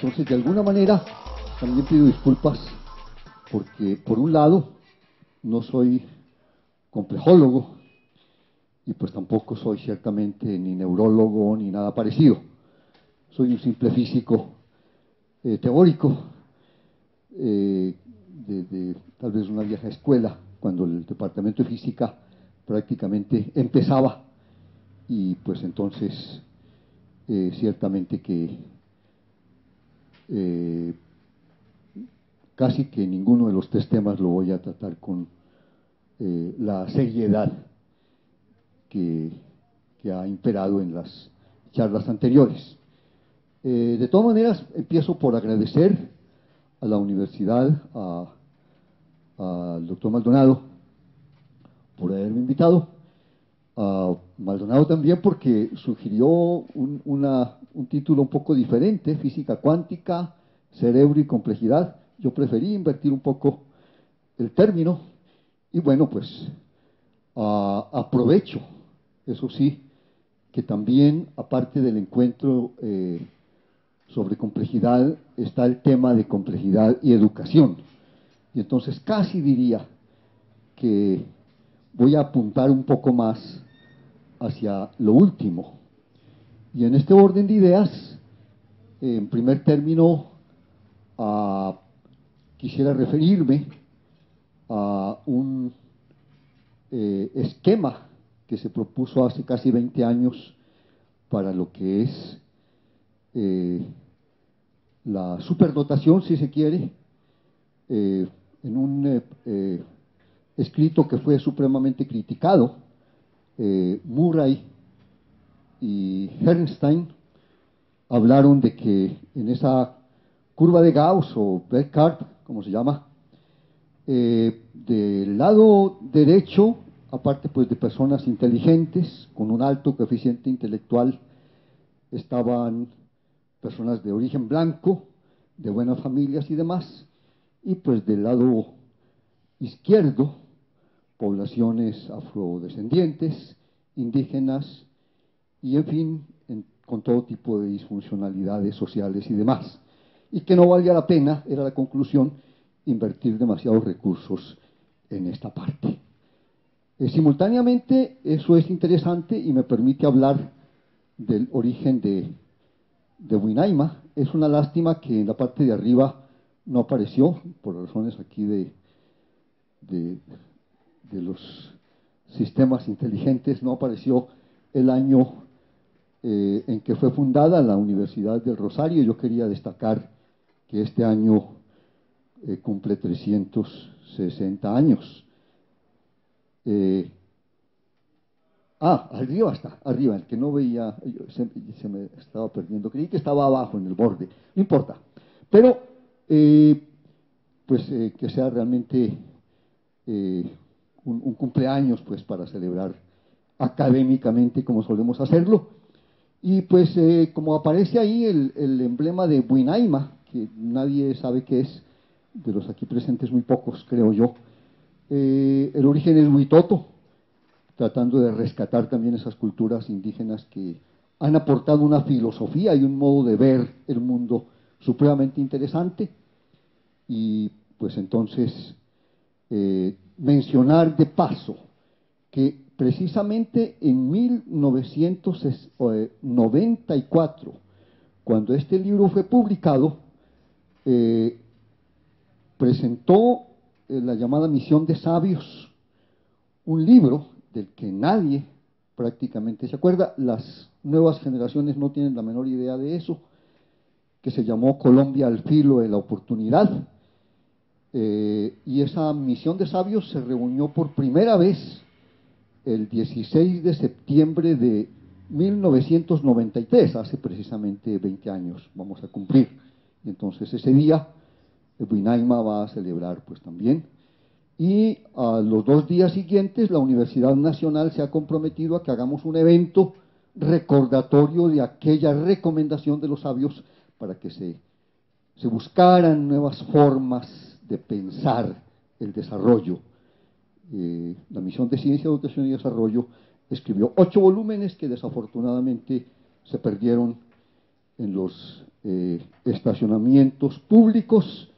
entonces, de alguna manera, también pido disculpas porque, por un lado, no soy complejólogo y pues tampoco soy ciertamente ni neurólogo ni nada parecido. Soy un simple físico teórico de tal vez una vieja escuela, cuando el departamento de física prácticamente empezaba, y pues entonces ciertamente que casi que ninguno de los tres temas lo voy a tratar con la seriedad que ha imperado en las charlas anteriores. De todas maneras, empiezo por agradecer a la universidad, al doctor Maldonado, por haberme invitado, a Maldonado también porque sugirió un título un poco diferente: física cuántica, cerebro y complejidad. Yo preferí invertir un poco el término, y bueno, pues aprovecho, eso sí, que también, aparte del encuentro sobre complejidad, está el tema de complejidad y educación. Y entonces casi diría que voy a apuntar un poco más hacia lo último. Y en este orden de ideas, en primer término, quisiera referirme a un esquema que se propuso hace casi 20 años para lo que es la superdotación, si se quiere, en un escrito que fue supremamente criticado. Murray y Bernstein hablaron de que en esa curva de Gauss, o bell curve, como se llama, del lado derecho, aparte pues de personas inteligentes con un alto coeficiente intelectual, estaban personas de origen blanco, de buenas familias y demás, y pues del lado izquierdo, poblaciones afrodescendientes, indígenas y, en fin, con todo tipo de disfuncionalidades sociales y demás. Y que no valía la pena, era la conclusión, invertir demasiados recursos en esta parte. Simultáneamente, eso es interesante y me permite hablar del origen de Winaima. Es una lástima que en la parte de arriba no apareció, por razones aquí de los sistemas inteligentes, no apareció el año en que fue fundada la Universidad del Rosario. Yo quería destacar que este año cumple 360 años. Arriba está, arriba, el que no veía, se me estaba perdiendo, creí que estaba abajo en el borde, no importa. Pero, pues que sea realmente un cumpleaños, pues, para celebrar académicamente como solemos hacerlo. Y pues como aparece ahí el emblema de Winaima, que nadie sabe qué es, de los aquí presentes muy pocos, creo yo, el origen es Huitoto, tratando de rescatar también esas culturas indígenas que han aportado una filosofía y un modo de ver el mundo supremamente interesante. Y pues entonces mencionar de paso que precisamente en 1994, cuando este libro fue publicado, presentó la llamada Misión de Sabios, un libro del que nadie prácticamente se acuerda. Las nuevas generaciones no tienen la menor idea de eso, que se llamó Colombia al filo de la oportunidad. Y esa Misión de Sabios se reunió por primera vez el 16 de septiembre de 1993, hace precisamente 20 años vamos a cumplir. Y entonces ese día Winaima va a celebrar pues también. Y a los 2 días siguientes la Universidad Nacional se ha comprometido a que hagamos un evento recordatorio de aquella recomendación de los sabios para que se buscaran nuevas formas de pensar el desarrollo. La Misión de Ciencia, Educación y Desarrollo escribió 8 volúmenes que desafortunadamente se perdieron en los estacionamientos públicos.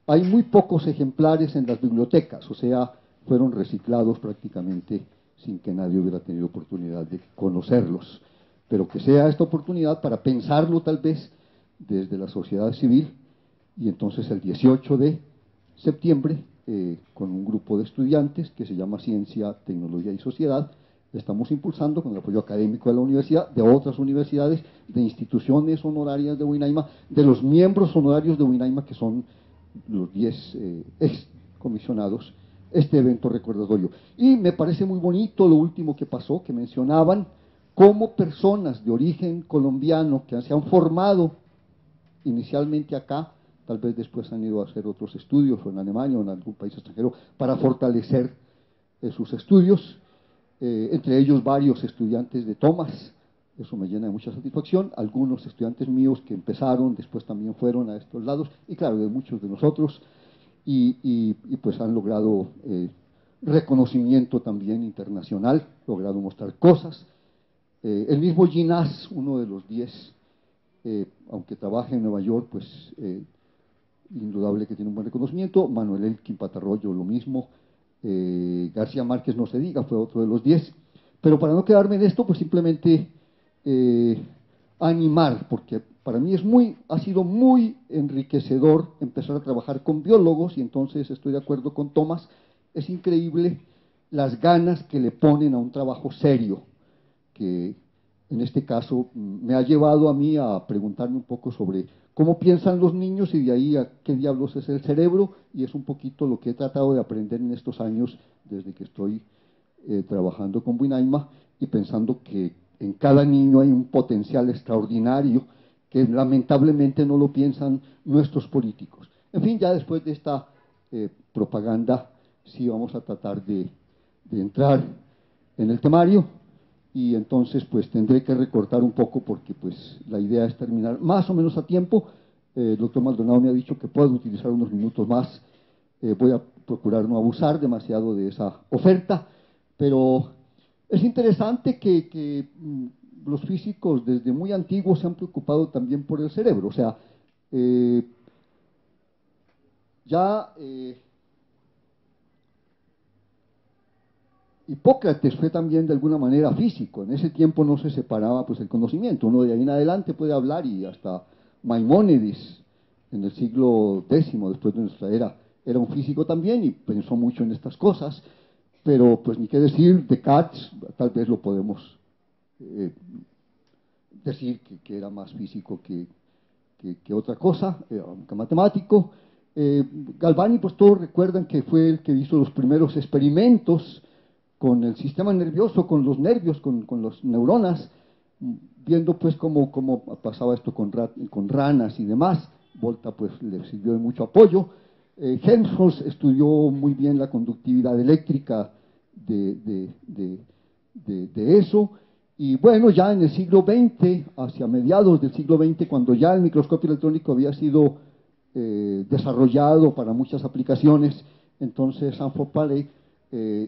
Hay muy pocos ejemplares en las bibliotecas, o sea, fueron reciclados prácticamente sin que nadie hubiera tenido oportunidad de conocerlos. Pero que sea esta oportunidad para pensarlo tal vez desde la sociedad civil, y entonces el 18 de septiembre, con un grupo de estudiantes que se llama Ciencia, Tecnología y Sociedad, estamos impulsando con el apoyo académico de la universidad, de otras universidades, de instituciones honorarias de Winaima, de los miembros honorarios de Winaima, que son los 10 excomisionados, este evento recordatorio. Y me parece muy bonito lo último que pasó, que mencionaban cómo personas de origen colombiano que se han formado inicialmente acá, tal vez después han ido a hacer otros estudios o en Alemania o en algún país extranjero para fortalecer sus estudios, entre ellos varios estudiantes de Thomas. Eso me llena de mucha satisfacción. Algunos estudiantes míos que empezaron, después también fueron a estos lados, y claro, de muchos de nosotros, y pues han logrado reconocimiento también internacional, logrado mostrar cosas. El mismo Ginás, uno de los 10, aunque trabaja en Nueva York, pues indudable que tiene un buen reconocimiento. Manuel Elkin Patarroyo, lo mismo. García Márquez, no se diga, fue otro de los 10. Pero para no quedarme en esto, pues simplemente animar, porque para mí ha sido muy enriquecedor empezar a trabajar con biólogos, y entonces estoy de acuerdo con Tomás, es increíble las ganas que le ponen a un trabajo serio, que en este caso me ha llevado a mí a preguntarme un poco sobre cómo piensan los niños y de ahí a qué diablos es el cerebro, y es un poquito lo que he tratado de aprender en estos años desde que estoy trabajando con Winaima, y pensando que en cada niño hay un potencial extraordinario que lamentablemente no lo piensan nuestros políticos. En fin, ya después de esta propaganda, sí vamos a tratar de entrar en el temario, y entonces pues tendré que recortar un poco porque pues la idea es terminar más o menos a tiempo. El doctor Maldonado me ha dicho que puedo utilizar unos minutos más. Voy a procurar no abusar demasiado de esa oferta, pero es interesante que los físicos desde muy antiguos se han preocupado también por el cerebro. O sea, ya Hipócrates fue también de alguna manera físico. En ese tiempo no se separaba pues el conocimiento. Uno de ahí en adelante puede hablar, y hasta Maimónides en el siglo X después de nuestra era era un físico también y pensó mucho en estas cosas, pero pues ni qué decir, Descartes tal vez lo podemos decir que era más físico que otra cosa, aunque matemático. Galvani, pues todos recuerdan que fue el que hizo los primeros experimentos con el sistema nervioso, con los nervios, con las neuronas, viendo pues cómo pasaba esto con ranas y demás. Volta pues le sirvió de mucho apoyo. Helmholtz estudió muy bien la conductividad eléctrica de eso. Y bueno, ya en el siglo XX, hacia mediados del siglo XX, cuando ya el microscopio electrónico había sido desarrollado para muchas aplicaciones, entonces Sanford Paley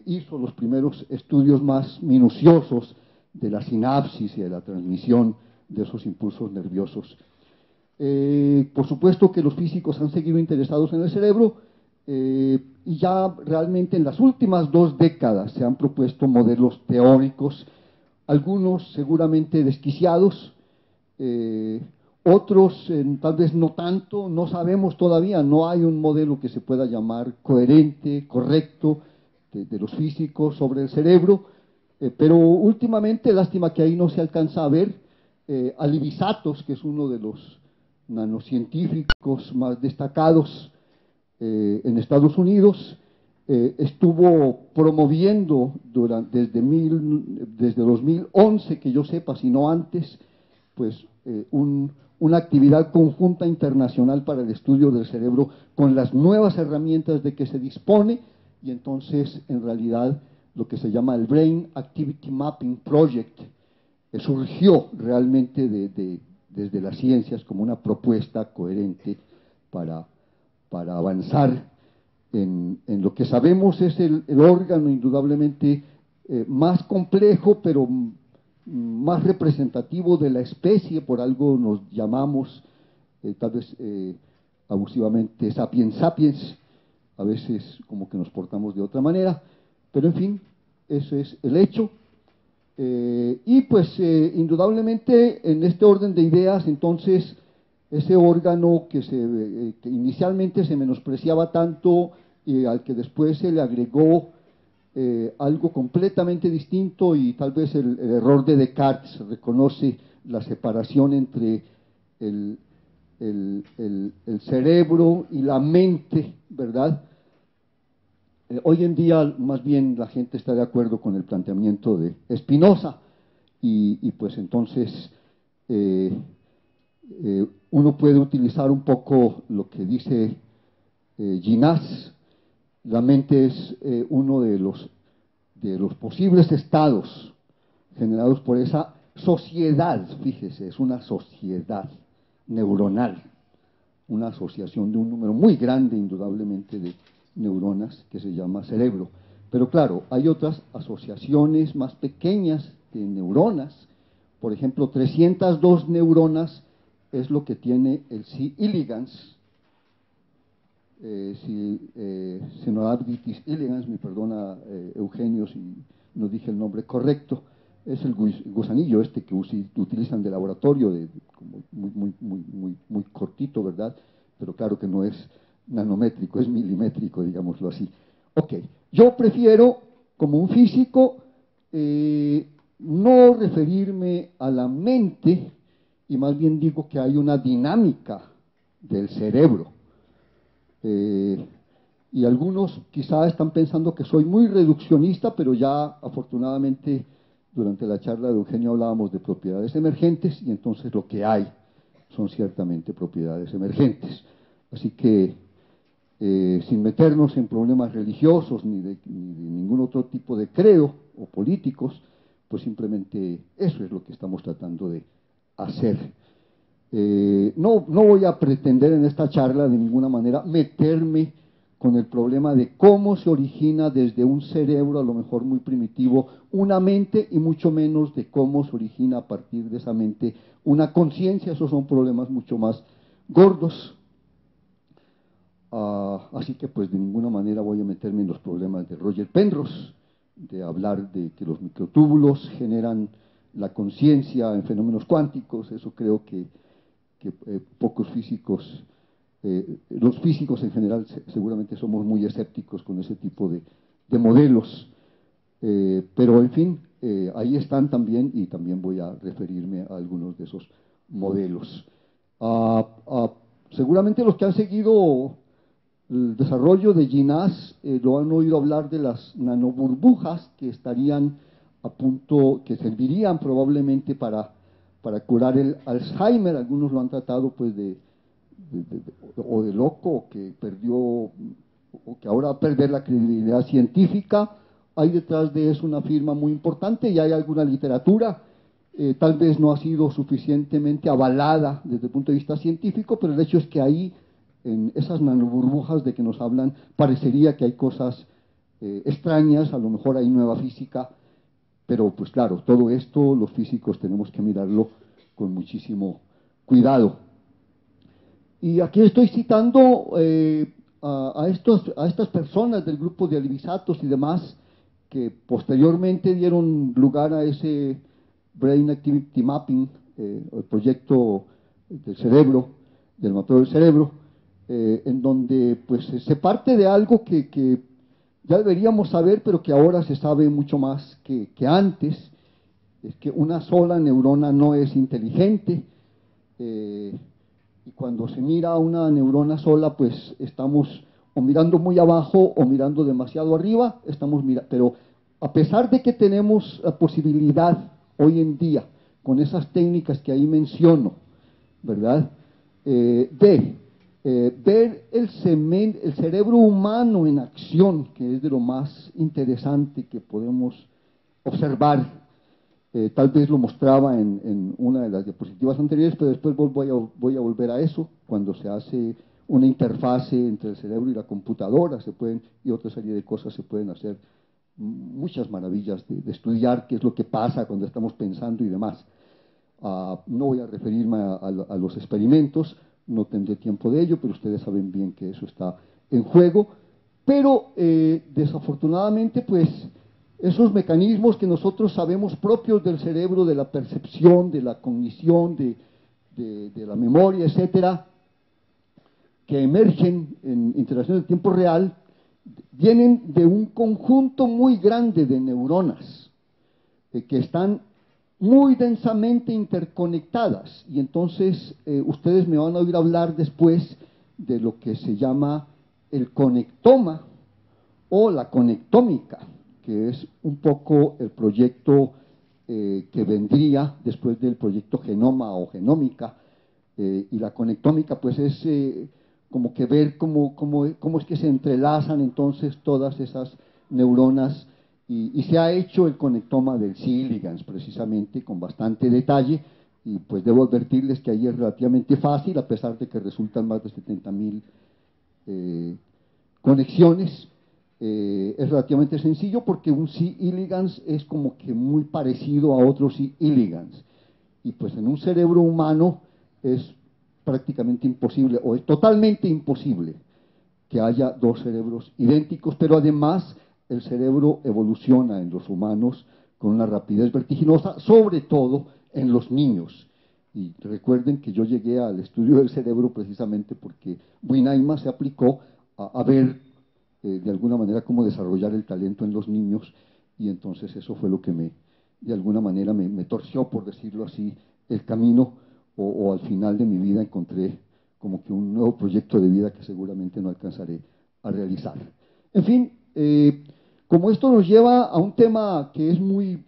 hizo los primeros estudios más minuciosos de la sinapsis y de la transmisión de esos impulsos nerviosos. Por supuesto que los físicos han seguido interesados en el cerebro, y ya realmente en las últimas 2 décadas se han propuesto modelos teóricos, algunos seguramente desquiciados, otros tal vez no tanto, no sabemos todavía, no hay un modelo que se pueda llamar coherente, correcto, de los físicos sobre el cerebro, pero últimamente, lástima que ahí no se alcanza a ver, Alivisatos, que es uno de los nanocientíficos más destacados en Estados Unidos, estuvo promoviendo desde 2011, que yo sepa, si no antes, pues una actividad conjunta internacional para el estudio del cerebro con las nuevas herramientas de que se dispone, y entonces en realidad lo que se llama el Brain Activity Mapping Project surgió realmente desde las ciencias como una propuesta coherente para avanzar en lo que sabemos es el órgano indudablemente más complejo, pero más representativo de la especie, por algo nos llamamos, tal vez abusivamente, sapiens sapiens, a veces como que nos portamos de otra manera, pero en fin, eso es el hecho. Y pues indudablemente en este orden de ideas, entonces, ese órgano que inicialmente se menospreciaba tanto y al que después se le agregó algo completamente distinto, y tal vez el error de Descartes reconoce la separación entre el, el cerebro y la mente, ¿verdad? Hoy en día más bien la gente está de acuerdo con el planteamiento de Spinoza y pues entonces uno puede utilizar un poco lo que dice Ginás. La mente es uno de los posibles estados generados por esa sociedad, fíjese, es una sociedad neuronal, una asociación de un número muy grande, indudablemente, de neuronas que se llama cerebro. Pero claro, hay otras asociaciones más pequeñas de neuronas. Por ejemplo, 302 neuronas es lo que tiene el C. elegans, Cenoarbitis elegans, me perdona Eugenio si no dije el nombre correcto. Es el gusanillo este que utilizan de laboratorio, como muy cortito, ¿verdad? Pero claro que no es nanométrico, es milimétrico, digámoslo así. Ok, yo prefiero, como un físico, no referirme a la mente, y más bien digo que hay una dinámica del cerebro. Y algunos quizá están pensando que soy muy reduccionista, pero ya afortunadamente durante la charla de Eugenio hablábamos de propiedades emergentes, y entonces lo que hay son ciertamente propiedades emergentes. Así que, sin meternos en problemas religiosos ni de ningún otro tipo de credo o políticos, pues simplemente eso es lo que estamos tratando de hacer. No voy a pretender en esta charla de ninguna manera meterme con el problema de cómo se origina desde un cerebro a lo mejor muy primitivo una mente, y mucho menos de cómo se origina a partir de esa mente una conciencia. Esos son problemas mucho más gordos. Así que pues de ninguna manera voy a meterme en los problemas de Roger Penrose, de hablar de que los microtúbulos generan la conciencia en fenómenos cuánticos. Eso creo que pocos físicos, los físicos en general seguramente somos muy escépticos con ese tipo de modelos, pero en fin, ahí están también, y también voy a referirme a algunos de esos modelos. Seguramente los que han seguido el desarrollo de Ginás lo han oído hablar de las nanoburbujas que estarían a punto, que servirían probablemente para curar el Alzheimer. Algunos lo han tratado pues o de loco, o que perdió, o que ahora va a perder la credibilidad científica. Hay detrás de eso una firma muy importante y hay alguna literatura, tal vez no ha sido suficientemente avalada desde el punto de vista científico, pero el hecho es que ahí, en esas nanoburbujas de que nos hablan, parecería que hay cosas extrañas, a lo mejor hay nueva física. Pero pues claro, todo esto los físicos tenemos que mirarlo con muchísimo cuidado. Y aquí estoy citando a estas personas del grupo de Alivisatos y demás, que posteriormente dieron lugar a ese Brain Activity Mapping, el proyecto del cerebro, del mapeo del cerebro, en donde pues se parte de algo que ya deberíamos saber, pero que ahora se sabe mucho más que antes. Es que una sola neurona no es inteligente, y cuando se mira a una neurona sola, pues estamos o mirando muy abajo o mirando demasiado arriba, pero a pesar de que tenemos la posibilidad hoy en día, con esas técnicas que ahí menciono, ¿verdad?, ver el cerebro humano en acción, que es de lo más interesante que podemos observar. Tal vez lo mostraba en una de las diapositivas anteriores, pero después voy a volver a eso. Cuando se hace una interfase entre el cerebro y la computadora, y otra serie de cosas se pueden hacer muchas maravillas de estudiar qué es lo que pasa cuando estamos pensando y demás. No voy a referirme a los experimentos, no tendré tiempo de ello, pero ustedes saben bien que eso está en juego. Pero desafortunadamente, pues, esos mecanismos que nosotros sabemos propios del cerebro, de la percepción, de la cognición, de la memoria, etcétera, que emergen en interacciones de tiempo real, vienen de un conjunto muy grande de neuronas que están muy densamente interconectadas. Y entonces ustedes me van a oír hablar después de lo que se llama el conectoma o la conectómica, que es un poco el proyecto que vendría después del proyecto genoma o genómica. Y la conectómica pues es como que ver cómo es que se entrelazan entonces todas esas neuronas, y se ha hecho el conectoma del C. elegans precisamente con bastante detalle, y pues debo advertirles que ahí es relativamente fácil, a pesar de que resultan más de 70.000 conexiones. Es relativamente sencillo porque un C. elegans es como que muy parecido a otro C. elegans, y pues en un cerebro humano es prácticamente imposible, o es totalmente imposible que haya dos cerebros idénticos, pero además el cerebro evoluciona en los humanos con una rapidez vertiginosa, sobre todo en los niños. Y recuerden que yo llegué al estudio del cerebro precisamente porque Buinaima se aplicó a ver de alguna manera cómo desarrollar el talento en los niños, y entonces eso fue lo que de alguna manera me torció, por decirlo así, el camino, o al final de mi vida encontré como que un nuevo proyecto de vida que seguramente no alcanzaré a realizar. En fin, como esto nos lleva a un tema que es muy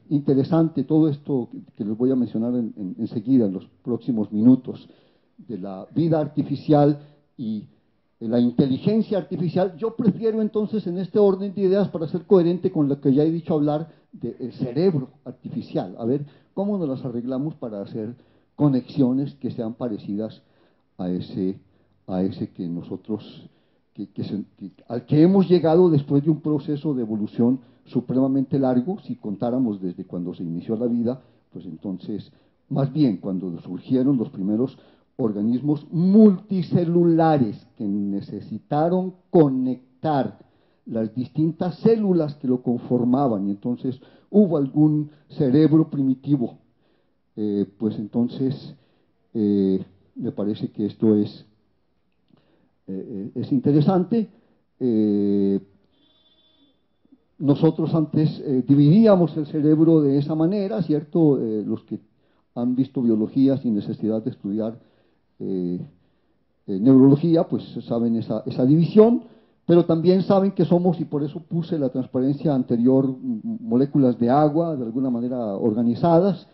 interesante, todo esto que les voy a mencionar enseguida, en los próximos minutos, de la vida artificial y la inteligencia artificial, yo prefiero entonces en este orden de ideas, para ser coherente con lo que ya he dicho, hablar del cerebro artificial, a ver cómo nos las arreglamos para hacer conexiones que sean parecidas a ese que nosotros, al que hemos llegado después de un proceso de evolución supremamente largo. Si contáramos desde cuando se inició la vida, pues entonces, más bien cuando surgieron los primeros organismos multicelulares que necesitaron conectar las distintas células que lo conformaban, y entonces hubo algún cerebro primitivo. Pues entonces me parece que esto es interesante. Nosotros antes dividíamos el cerebro de esa manera, ¿cierto? Los que han visto biología sin necesidad de estudiar neurología, pues saben esa división, pero también saben que somos, y por eso puse la transparencia anterior, moléculas de agua, de alguna manera organizadas.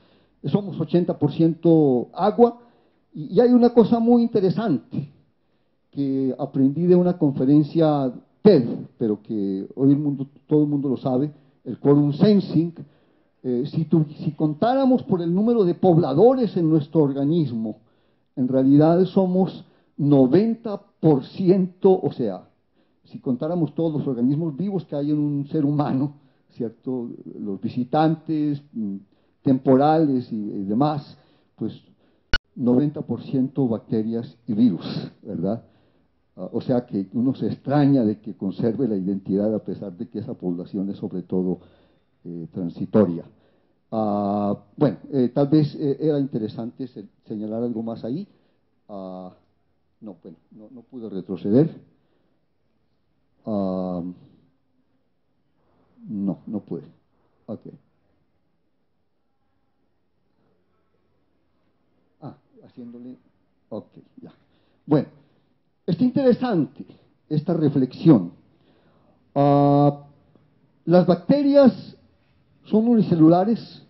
Somos 80% agua, y hay una cosa muy interesante que aprendí de una conferencia TED, pero que hoy todo el mundo lo sabe, el quorum sensing. Si contáramos por el número de pobladores en nuestro organismo, en realidad somos 90%, o sea, si contáramos todos los organismos vivos que hay en un ser humano, ¿cierto? Los visitantes temporales y demás, pues 90% bacterias y virus, ¿verdad? O sea que uno se extraña de que conserve la identidad a pesar de que esa población es sobre todo transitoria. Bueno, tal vez era interesante señalar algo más ahí. No, bueno, no pude retroceder. No pude. Ok. Haciéndole. Ok, ya. Bueno, está interesante esta reflexión. Las bacterias son unicelulares,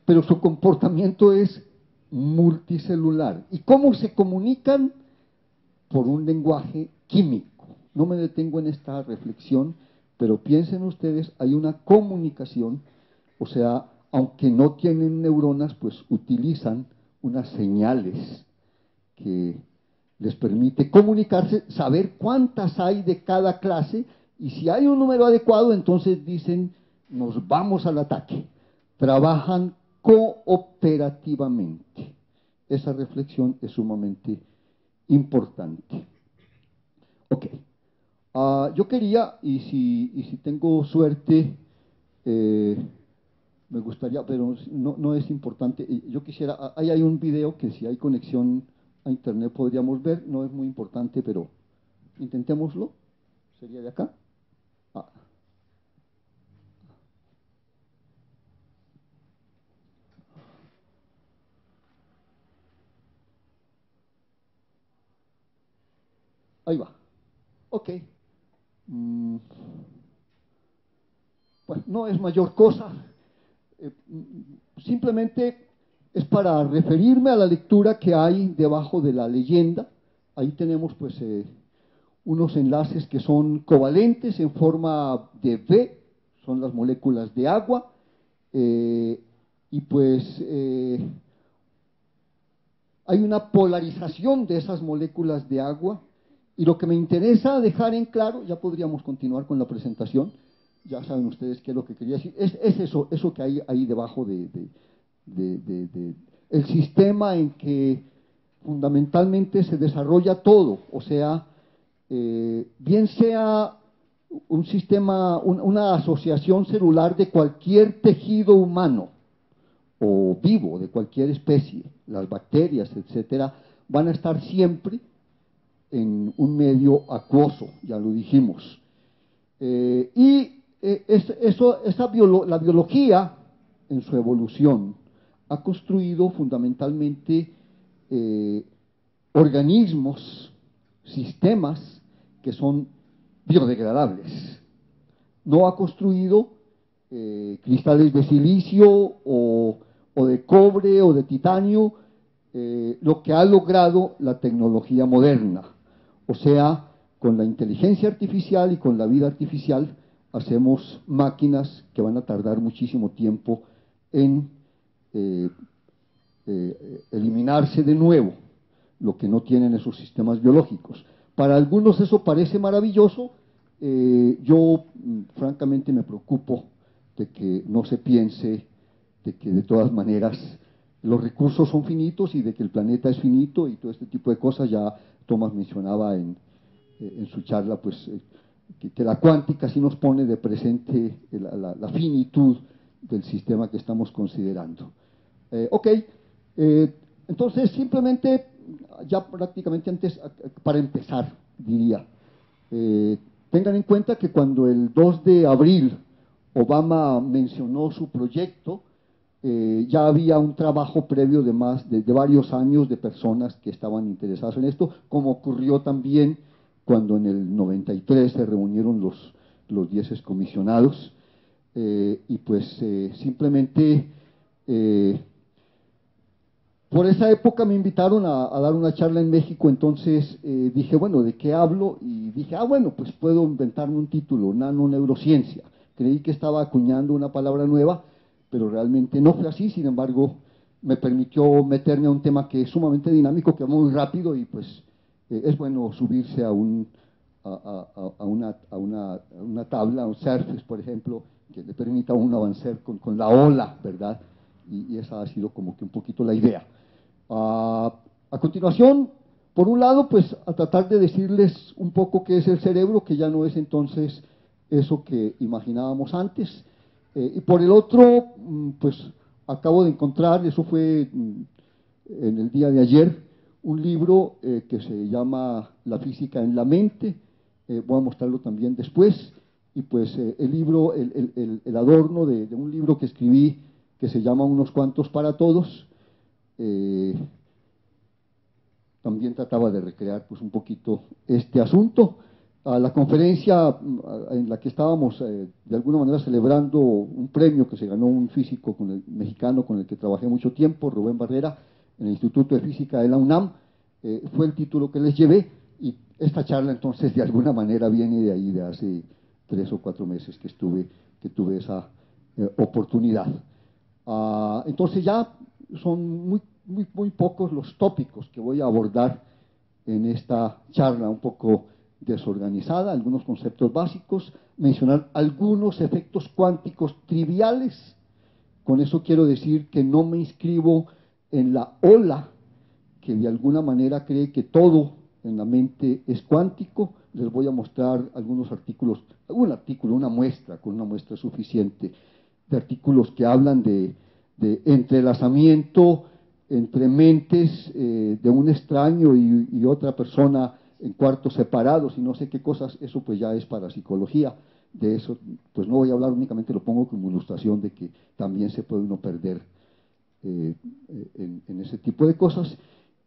pero su comportamiento es multicelular. ¿Y cómo se comunican? Por un lenguaje químico. No me detengo en esta reflexión, pero piensen ustedes, hay una comunicación, o sea, aunque no tienen neuronas, pues utilizan unas señales que les permite comunicarse, saber cuántas hay de cada clase, Y si hay un número adecuado, entonces dicen, nos vamos al ataque. Trabajan cooperativamente. Esa reflexión es sumamente importante. Ok. Yo quería, y si tengo suerte, me gustaría, pero no es importante. Yo quisiera, ahí hay un video que si hay conexión a internet podríamos ver, no es muy importante, pero intentémoslo. ¿Sería de acá? Ah. Ahí va. Ok. Mm, Pues no es mayor cosa. Simplemente es para referirme a la lectura que hay debajo de la leyenda. Ahí tenemos pues unos enlaces que son covalentes en forma de V, son las moléculas de agua, y pues hay una polarización de esas moléculas de agua, y lo que me interesa dejar en claro, ya podríamos continuar con la presentación, ya saben ustedes qué es lo que quería decir, es eso que hay ahí debajo de el sistema en que fundamentalmente se desarrolla todo, o sea, bien sea un sistema, una asociación celular de cualquier tejido humano o vivo de cualquier especie, las bacterias, etcétera, van a estar siempre en un medio acuoso, ya lo dijimos. La biología, en su evolución, ha construido fundamentalmente eh, organismos, sistemas que son biodegradables. No ha construido cristales de silicio o de cobre o de titanio, lo que ha logrado la tecnología moderna. O sea, con la inteligencia artificial y con la vida artificial hacemos máquinas que van a tardar muchísimo tiempo en eh, eliminarse de nuevo, lo que no tienen esos sistemas biológicos. Para algunos eso parece maravilloso, yo francamente me preocupo de que no se piense de que de todas maneras los recursos son finitos y de que el planeta es finito y todo este tipo de cosas. Ya Thomas mencionaba en su charla pues que la cuántica sí nos pone de presente la finitud del sistema que estamos considerando. Ok, entonces simplemente ya prácticamente antes, para empezar, diría, tengan en cuenta que cuando el 2 de abril Obama mencionó su proyecto, ya había un trabajo previo de varios años de personas que estaban interesadas en esto, como ocurrió también cuando en el 93 se reunieron los 10 excomisionados, y pues simplemente por esa época me invitaron a dar una charla en México, entonces dije, bueno, ¿de qué hablo? Y dije, bueno, pues puedo inventarme un título, nanoneurociencia. Creí que estaba acuñando una palabra nueva, pero realmente no fue así. Sin embargo, me permitió meterme a un tema que es sumamente dinámico, que va muy rápido, y pues es bueno subirse a una tabla, un surface, por ejemplo, que le permita a uno avanzar con la ola, ¿verdad? Y esa ha sido como que un poquito la idea. A continuación, por un lado, pues a tratar de decirles un poco qué es el cerebro, que ya no es entonces eso que imaginábamos antes. Y por el otro, pues acabo de encontrar, eso fue en el día de ayer, un libro que se llama La física en la mente. Voy a mostrarlo también después. Y pues el libro, el adorno de un libro que escribí que se llama Unos cuantos para todos. También trataba de recrear pues un poquito este asunto. A la conferencia en la que estábamos de alguna manera celebrando un premio que se ganó un físico mexicano con el que trabajé mucho tiempo, Rubén Barrera, en el Instituto de Física de la UNAM, fue el título que les llevé, y esta charla entonces de alguna manera viene de ahí, de hace 3 o 4 meses que tuve esa oportunidad. Entonces ya son muy pocos los tópicos que voy a abordar en esta charla un poco desorganizada, algunos conceptos básicos, mencionar algunos efectos cuánticos triviales. Con eso quiero decir que no me inscribo en la ola que de alguna manera cree que todo en la mente es cuántico. Les voy a mostrar algunos artículos, algún artículo, una muestra, con una muestra suficiente, de artículos que hablan de entrelazamiento entre mentes de un extraño y otra persona en cuartos separados y no sé qué cosas. Eso pues ya es para psicología. De eso pues no voy a hablar, únicamente lo pongo como ilustración de que también se puede uno perder en ese tipo de cosas.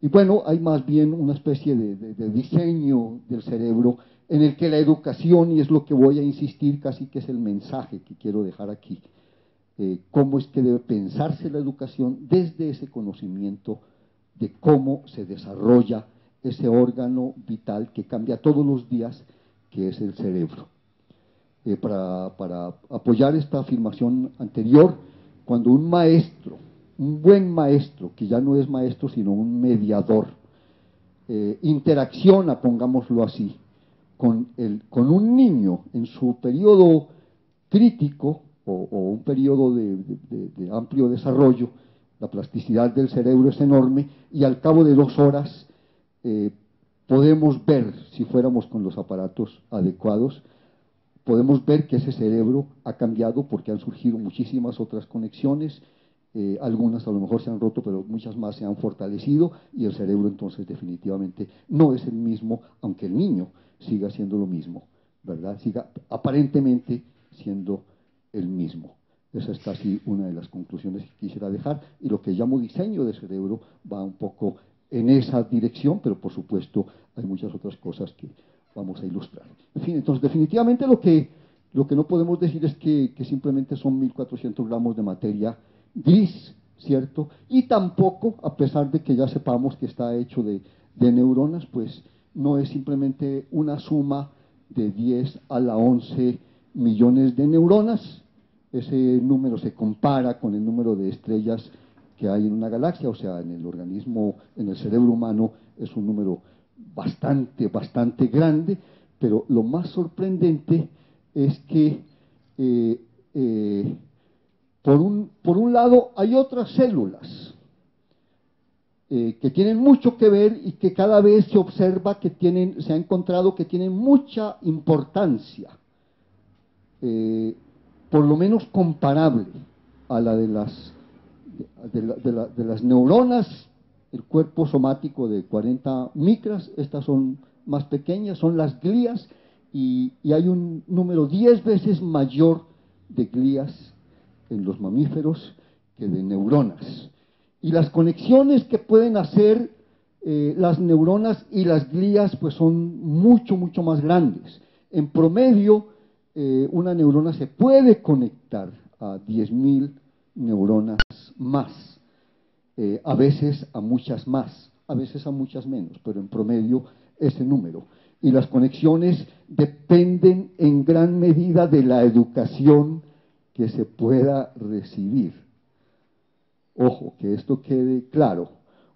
Y bueno, hay más bien una especie de diseño del cerebro en el que la educación, y es lo que voy a insistir, casi que es el mensaje que quiero dejar aquí, cómo es que debe pensarse la educación desde ese conocimiento de cómo se desarrolla ese órgano vital que cambia todos los días, que es el cerebro. Para apoyar esta afirmación anterior, cuando un maestro, un buen maestro, que ya no es maestro sino un mediador, interacciona, pongámoslo así, con un niño en su periodo crítico o un periodo de amplio desarrollo, la plasticidad del cerebro es enorme y al cabo de 2 horas podemos ver, si fuéramos con los aparatos adecuados, podemos ver que ese cerebro ha cambiado porque han surgido muchísimas otras conexiones, algunas a lo mejor se han roto, pero muchas más se han fortalecido y el cerebro entonces definitivamente no es el mismo, aunque el niño siga siendo lo mismo, ¿verdad? Siga aparentemente siendo el mismo. Esa es casi una de las conclusiones que quisiera dejar, y lo que llamo diseño de cerebro va un poco en esa dirección, pero por supuesto hay muchas otras cosas que vamos a ilustrar. En fin, entonces definitivamente lo que no podemos decir es que simplemente son 1.400 gramos de materia gris, ¿cierto? Y tampoco, a pesar de que ya sepamos que está hecho de neuronas, pues no es simplemente una suma de 10 a la 11 millones de neuronas. Ese número se compara con el número de estrellas que hay en una galaxia, o sea, en el organismo, en el cerebro humano es un número bastante grande, pero lo más sorprendente es que por un lado hay otras células que tienen mucho que ver y que cada vez se observa que se ha encontrado que tienen mucha importancia, por lo menos comparable a la de las neuronas, el cuerpo somático de 40 micras. Estas son más pequeñas, son las glías, y hay un número 10 veces mayor de glías en los mamíferos que de neuronas. Y las conexiones que pueden hacer las neuronas y las glías pues son mucho más grandes. En promedio, una neurona se puede conectar a 10.000 neuronas más, a veces a muchas más, a veces a muchas menos, pero en promedio ese número. Y las conexiones dependen en gran medida de la educación que se pueda recibir. Ojo, que esto quede claro.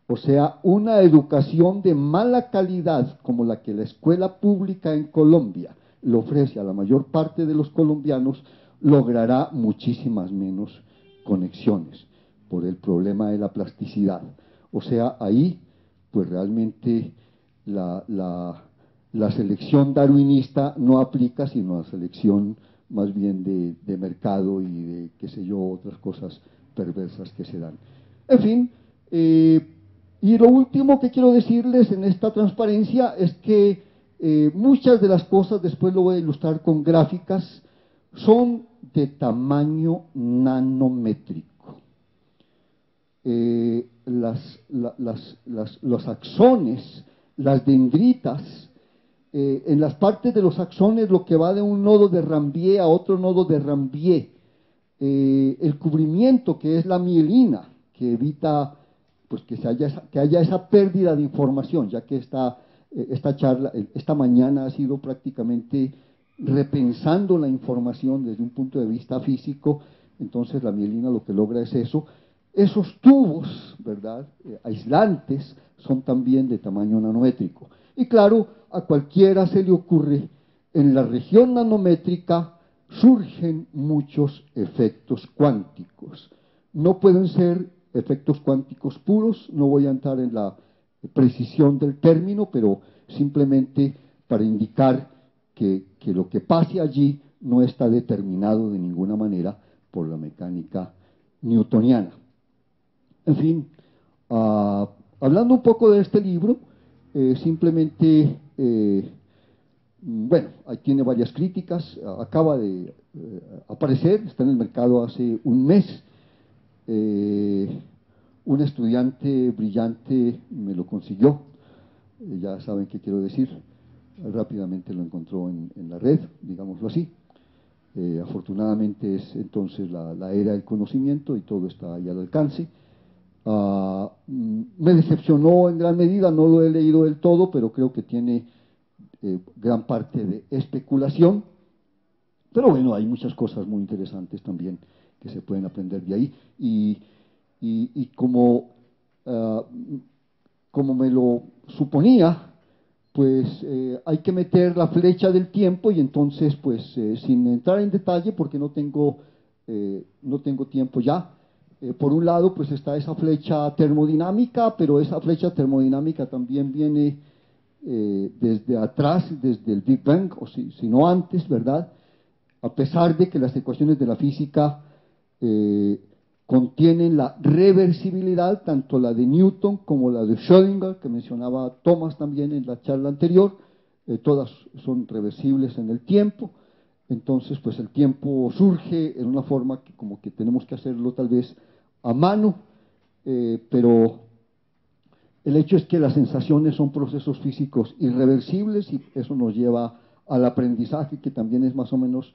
O sea, una educación de mala calidad como la que la escuela pública en Colombia le ofrece a la mayor parte de los colombianos logrará muchísimas menos conexiones por el problema de la plasticidad. O sea, ahí pues realmente la selección darwinista no aplica, sino la selección más bien de mercado y de, qué sé yo, otras cosas perversas que se dan. En fin, y lo último que quiero decirles en esta transparencia es que muchas de las cosas, después lo voy a ilustrar con gráficas, son de tamaño nanométrico. Los axones, las dendritas, en las partes de los axones lo que va de un nodo de Ranvier a otro nodo de Ranvier, el cubrimiento que es la mielina, que evita pues que haya esa pérdida de información, ya que esta charla, esta mañana ha sido prácticamente repensando la información desde un punto de vista físico. Entonces la mielina lo que logra es eso. Esos tubos, ¿verdad?, aislantes, son también de tamaño nanométrico. Y claro, a cualquiera se le ocurre, en la región nanométrica surgen muchos efectos cuánticos. No pueden ser efectos cuánticos puros, no voy a entrar en la precisión del término, pero simplemente para indicar que lo que pase allí no está determinado de ninguna manera por la mecánica newtoniana. En fin, hablando un poco de este libro, simplemente, bueno, ahí tiene varias críticas, acaba de aparecer, está en el mercado hace un mes. Un estudiante brillante me lo consiguió, ya saben qué quiero decir, rápidamente lo encontró en la red, digámoslo así. Afortunadamente es entonces la era del conocimiento y todo está ahí al alcance. Me decepcionó en gran medida, no lo he leído del todo, pero creo que tiene gran parte de especulación. Pero bueno, hay muchas cosas muy interesantes también que se pueden aprender de ahí. Y como me lo suponía, pues hay que meter la flecha del tiempo y entonces, pues sin entrar en detalle, porque no tengo tiempo ya, por un lado, pues está esa flecha termodinámica, pero esa flecha termodinámica también viene desde atrás, desde el Big Bang, o si no antes, ¿verdad? A pesar de que las ecuaciones de la física contienen la reversibilidad, tanto la de Newton como la de Schrödinger, que mencionaba Thomas también en la charla anterior, todas son reversibles en el tiempo. Entonces, pues el tiempo surge en una forma que como que tenemos que hacerlo tal vez a mano, pero el hecho es que las sensaciones son procesos físicos irreversibles y eso nos lleva al aprendizaje, que también es más o menos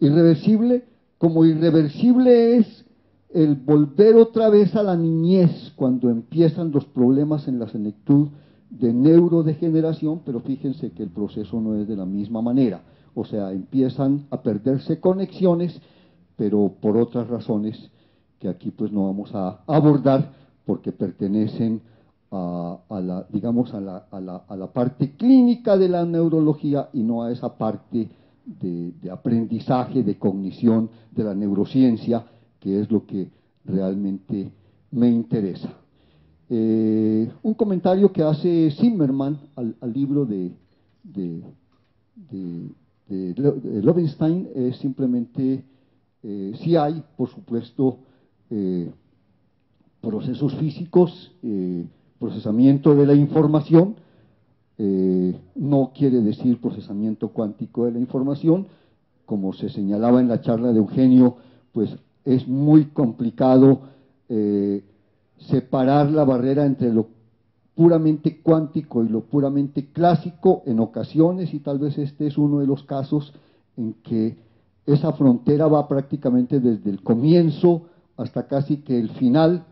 irreversible. Como irreversible es el volver otra vez a la niñez cuando empiezan los problemas en la senectud de neurodegeneración, pero fíjense que el proceso no es de la misma manera. O sea, empiezan a perderse conexiones, pero por otras razones que aquí pues no vamos a abordar, porque pertenecen digamos, a la parte clínica de la neurología y no a esa parte de aprendizaje, de cognición de la neurociencia, que es lo que realmente me interesa. Un comentario que hace Zimmerman al libro de Lowenstein es simplemente, sí hay, por supuesto, procesos físicos, procesamiento de la información, no quiere decir procesamiento cuántico de la información, como se señalaba en la charla de Eugenio, pues es muy complicado separar la barrera entre lo puramente cuántico y lo puramente clásico en ocasiones, y tal vez este es uno de los casos en que esa frontera va prácticamente desde el comienzo hasta casi que el final,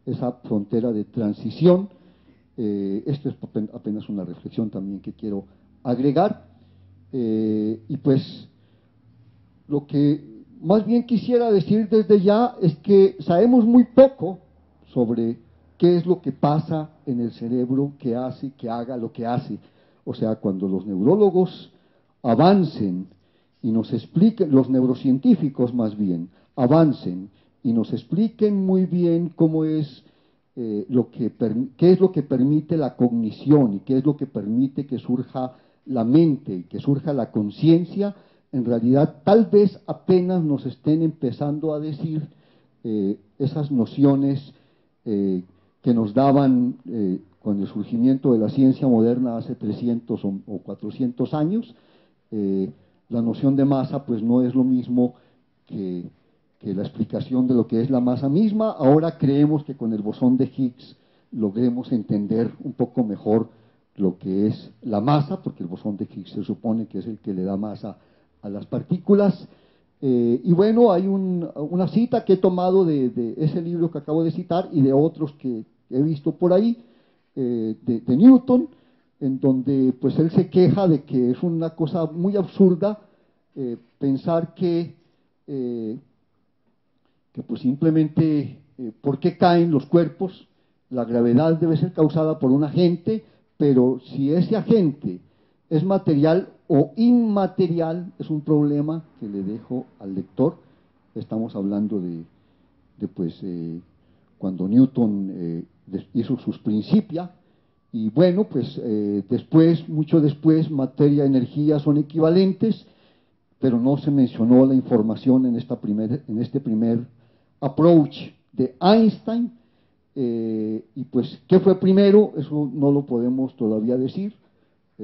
esa frontera de transición. Esto es apenas una reflexión también que quiero agregar. Y pues lo que más bien quisiera decir desde ya es que sabemos muy poco sobre qué es lo que pasa en el cerebro que hace que haga lo que hace. O sea, cuando los neurólogos avancen y nos expliquen, los neurocientíficos más bien, avancen y nos expliquen muy bien cómo es qué es lo que permite la cognición y qué es lo que permite que surja la mente y que surja la conciencia, en realidad tal vez apenas nos estén empezando a decir esas nociones que nos daban con el surgimiento de la ciencia moderna hace 300 o 400 años. La noción de masa pues no es lo mismo que la explicación de lo que es la masa misma. Ahora creemos que con el bosón de Higgs logremos entender un poco mejor lo que es la masa, porque el bosón de Higgs se supone que es el que le da masa a las partículas. Y bueno, hay una cita que he tomado de ese libro que acabo de citar y de otros que he visto por ahí, de Newton, en donde pues él se queja de que es una cosa muy absurda pensar que pues simplemente, ¿por qué caen los cuerpos? La gravedad debe ser causada por un agente, pero si ese agente es material o inmaterial, es un problema que le dejo al lector. Estamos hablando cuando Newton hizo sus Principia, y bueno, pues después, mucho después, materia y energía son equivalentes, pero no se mencionó la información en este primer approach de Einstein. Y pues, ¿qué fue primero? Eso no lo podemos todavía decir.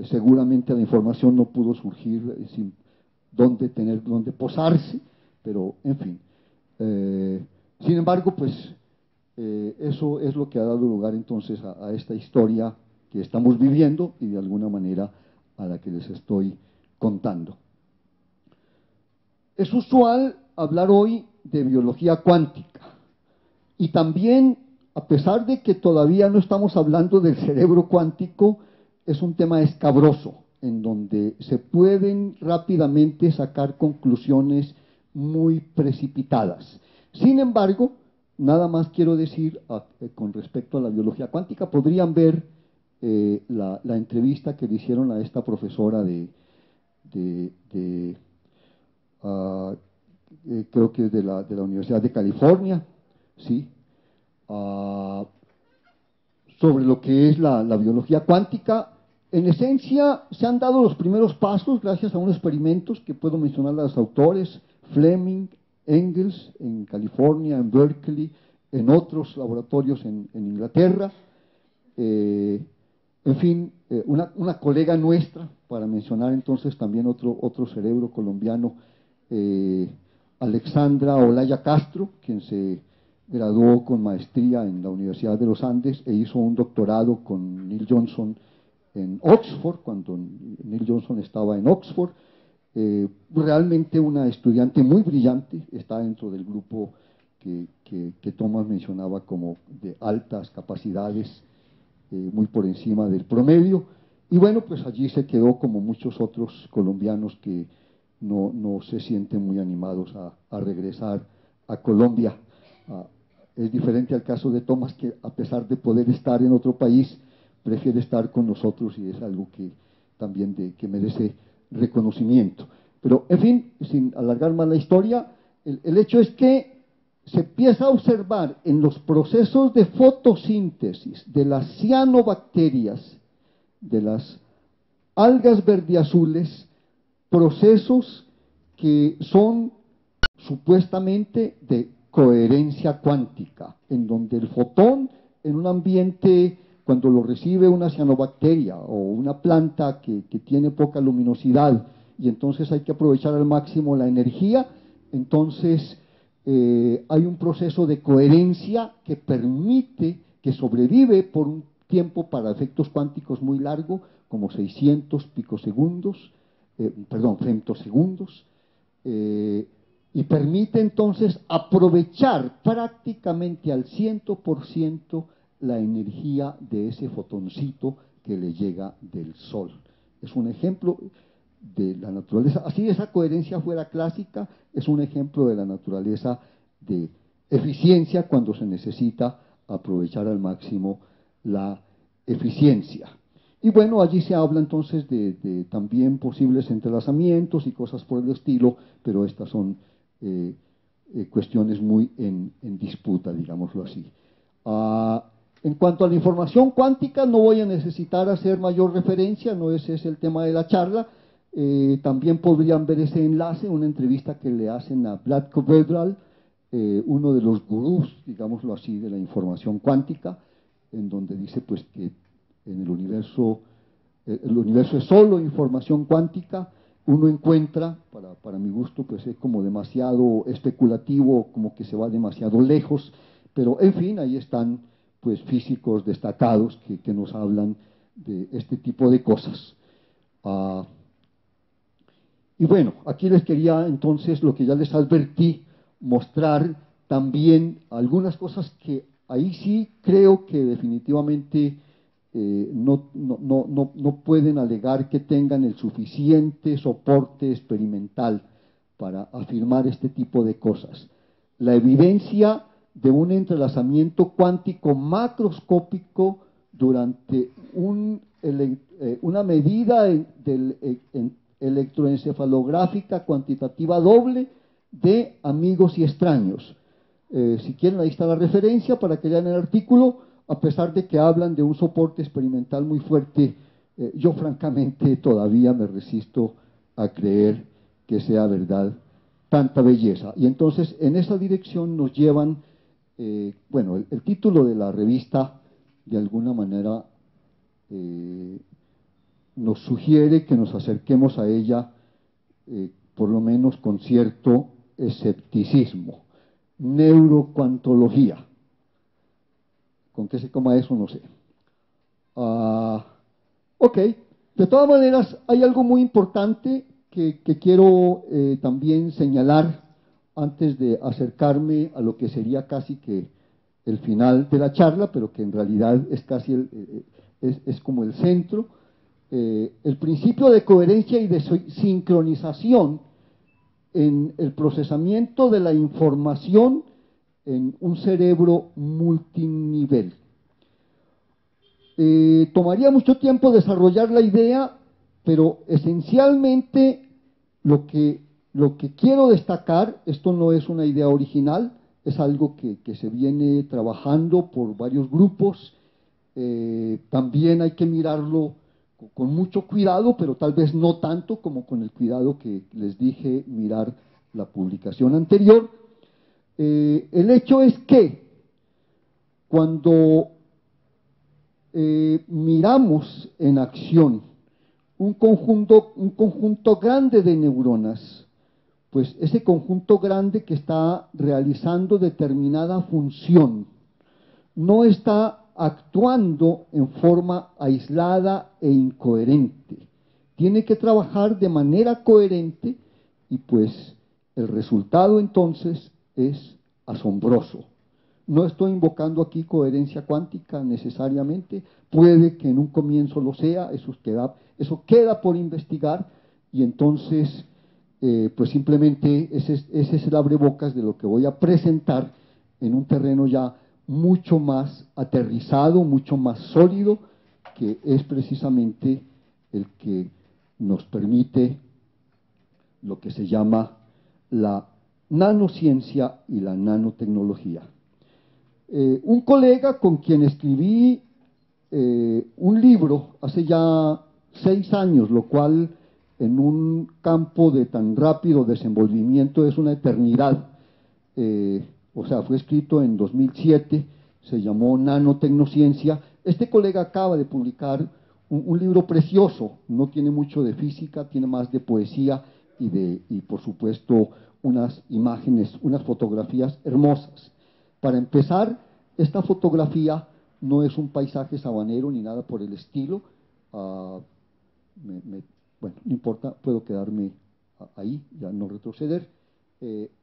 Seguramente la información no pudo surgir sin dónde posarse, pero en fin. Sin embargo, pues eso es lo que ha dado lugar entonces a esta historia que estamos viviendo y de alguna manera a la que les estoy contando. Es usual hablar hoy de biología cuántica y también, a pesar de que todavía no estamos hablando del cerebro cuántico, es un tema escabroso en donde se pueden rápidamente sacar conclusiones muy precipitadas. Sin embargo, nada más quiero decir con respecto a la biología cuántica, podrían ver la entrevista que le hicieron a esta profesora creo que es de la Universidad de California, ¿sí? Sobre lo que es la biología cuántica. En esencia, se han dado los primeros pasos gracias a unos experimentos que puedo mencionar a los autores: Fleming, Engels, en California, en Berkeley, en otros laboratorios en Inglaterra. En fin, una colega nuestra, para mencionar entonces también otro cerebro colombiano, Alexandra Olaya Castro, quien se graduó con maestría en la Universidad de los Andes e hizo un doctorado con Neil Johnson en Oxford, cuando Neil Johnson estaba en Oxford. Realmente una estudiante muy brillante, está dentro del grupo que Thomas mencionaba como de altas capacidades, muy por encima del promedio. Y bueno, pues allí se quedó, como muchos otros colombianos que no se sienten muy animados a regresar a Colombia. Es diferente al caso de Thomas, que a pesar de poder estar en otro país, prefiere estar con nosotros, y es algo que también que merece reconocimiento. Pero, en fin, sin alargar más la historia, el hecho es que se empieza a observar en los procesos de fotosíntesis de las cianobacterias, de las algas verdiazules, procesos que son supuestamente de coherencia cuántica, en donde el fotón en un ambiente, cuando lo recibe una cianobacteria o una planta que tiene poca luminosidad, y entonces hay que aprovechar al máximo la energía, entonces hay un proceso de coherencia que permite, que sobrevive por un tiempo para efectos cuánticos muy largo, como 600 femtosegundos, y permite entonces aprovechar prácticamente al 100% la energía de ese fotoncito que le llega del Sol. Es un ejemplo de la naturaleza, así esa coherencia fuera clásica, es un ejemplo de la naturaleza de eficiencia cuando se necesita aprovechar al máximo la eficiencia. Y bueno, allí se habla entonces de también posibles entrelazamientos y cosas por el estilo, pero estas son cuestiones muy en disputa, digámoslo así. En cuanto a la información cuántica, no voy a necesitar hacer mayor referencia, no ese es el tema de la charla. También podrían ver ese enlace, una entrevista que le hacen a Vlad Vedral, uno de los gurús, digámoslo así, de la información cuántica, en donde dice pues que en el universo es solo información cuántica. Uno encuentra, para mi gusto, pues es como demasiado especulativo, como que se va demasiado lejos, pero en fin, ahí están pues físicos destacados que nos hablan de este tipo de cosas. Y bueno, aquí les quería entonces, lo que ya les advertí, mostrar también algunas cosas que ahí sí creo que definitivamente no pueden alegar que tengan el suficiente soporte experimental para afirmar este tipo de cosas. La evidencia de un entrelazamiento cuántico macroscópico durante una medida electroencefalográfica cuantitativa doble de amigos y extraños. Si quieren, ahí está la referencia para que lean el artículo, a pesar de que hablan de un soporte experimental muy fuerte. Yo francamente todavía me resisto a creer que sea verdad tanta belleza. Y entonces en esa dirección nos llevan, bueno, el título de la revista de alguna manera nos sugiere que nos acerquemos a ella por lo menos con cierto escepticismo. Neurocuantología. ¿Con qué se coma eso? No sé. Ok, de todas maneras hay algo muy importante que quiero también señalar antes de acercarme a lo que sería casi que el final de la charla, pero que en realidad es casi es como el centro. El principio de coherencia y de sincronización en el procesamiento de la información en un cerebro multinivel. Tomaría mucho tiempo desarrollar la idea, pero esencialmente lo que quiero destacar, esto no es una idea original, es algo que se viene trabajando por varios grupos. También hay que mirarlo con mucho cuidado, pero tal vez no tanto como con el cuidado que les dije mirar la publicación anterior. El hecho es que cuando miramos en acción un conjunto grande de neuronas, pues ese conjunto grande que está realizando determinada función no está actuando en forma aislada e incoherente. Tiene que trabajar de manera coherente y pues el resultado entonces es asombroso. No estoy invocando aquí coherencia cuántica necesariamente, puede que en un comienzo lo sea, eso queda por investigar y entonces pues simplemente ese es el abrebocas de lo que voy a presentar en un terreno ya mucho más aterrizado, mucho más sólido, que es precisamente el que nos permite lo que se llama la nanociencia y la nanotecnología. Un colega con quien escribí un libro hace ya 6 años, lo cual en un campo de tan rápido desenvolvimiento es una eternidad. O sea, fue escrito en 2007, se llamó Nanotecnociencia. Este colega acaba de publicar un libro precioso, no tiene mucho de física, tiene más de poesía y por supuesto unas imágenes, unas fotografías hermosas. Para empezar, esta fotografía no es un paisaje sabanero ni nada por el estilo. Bueno, no importa, puedo quedarme ahí, ya no retroceder.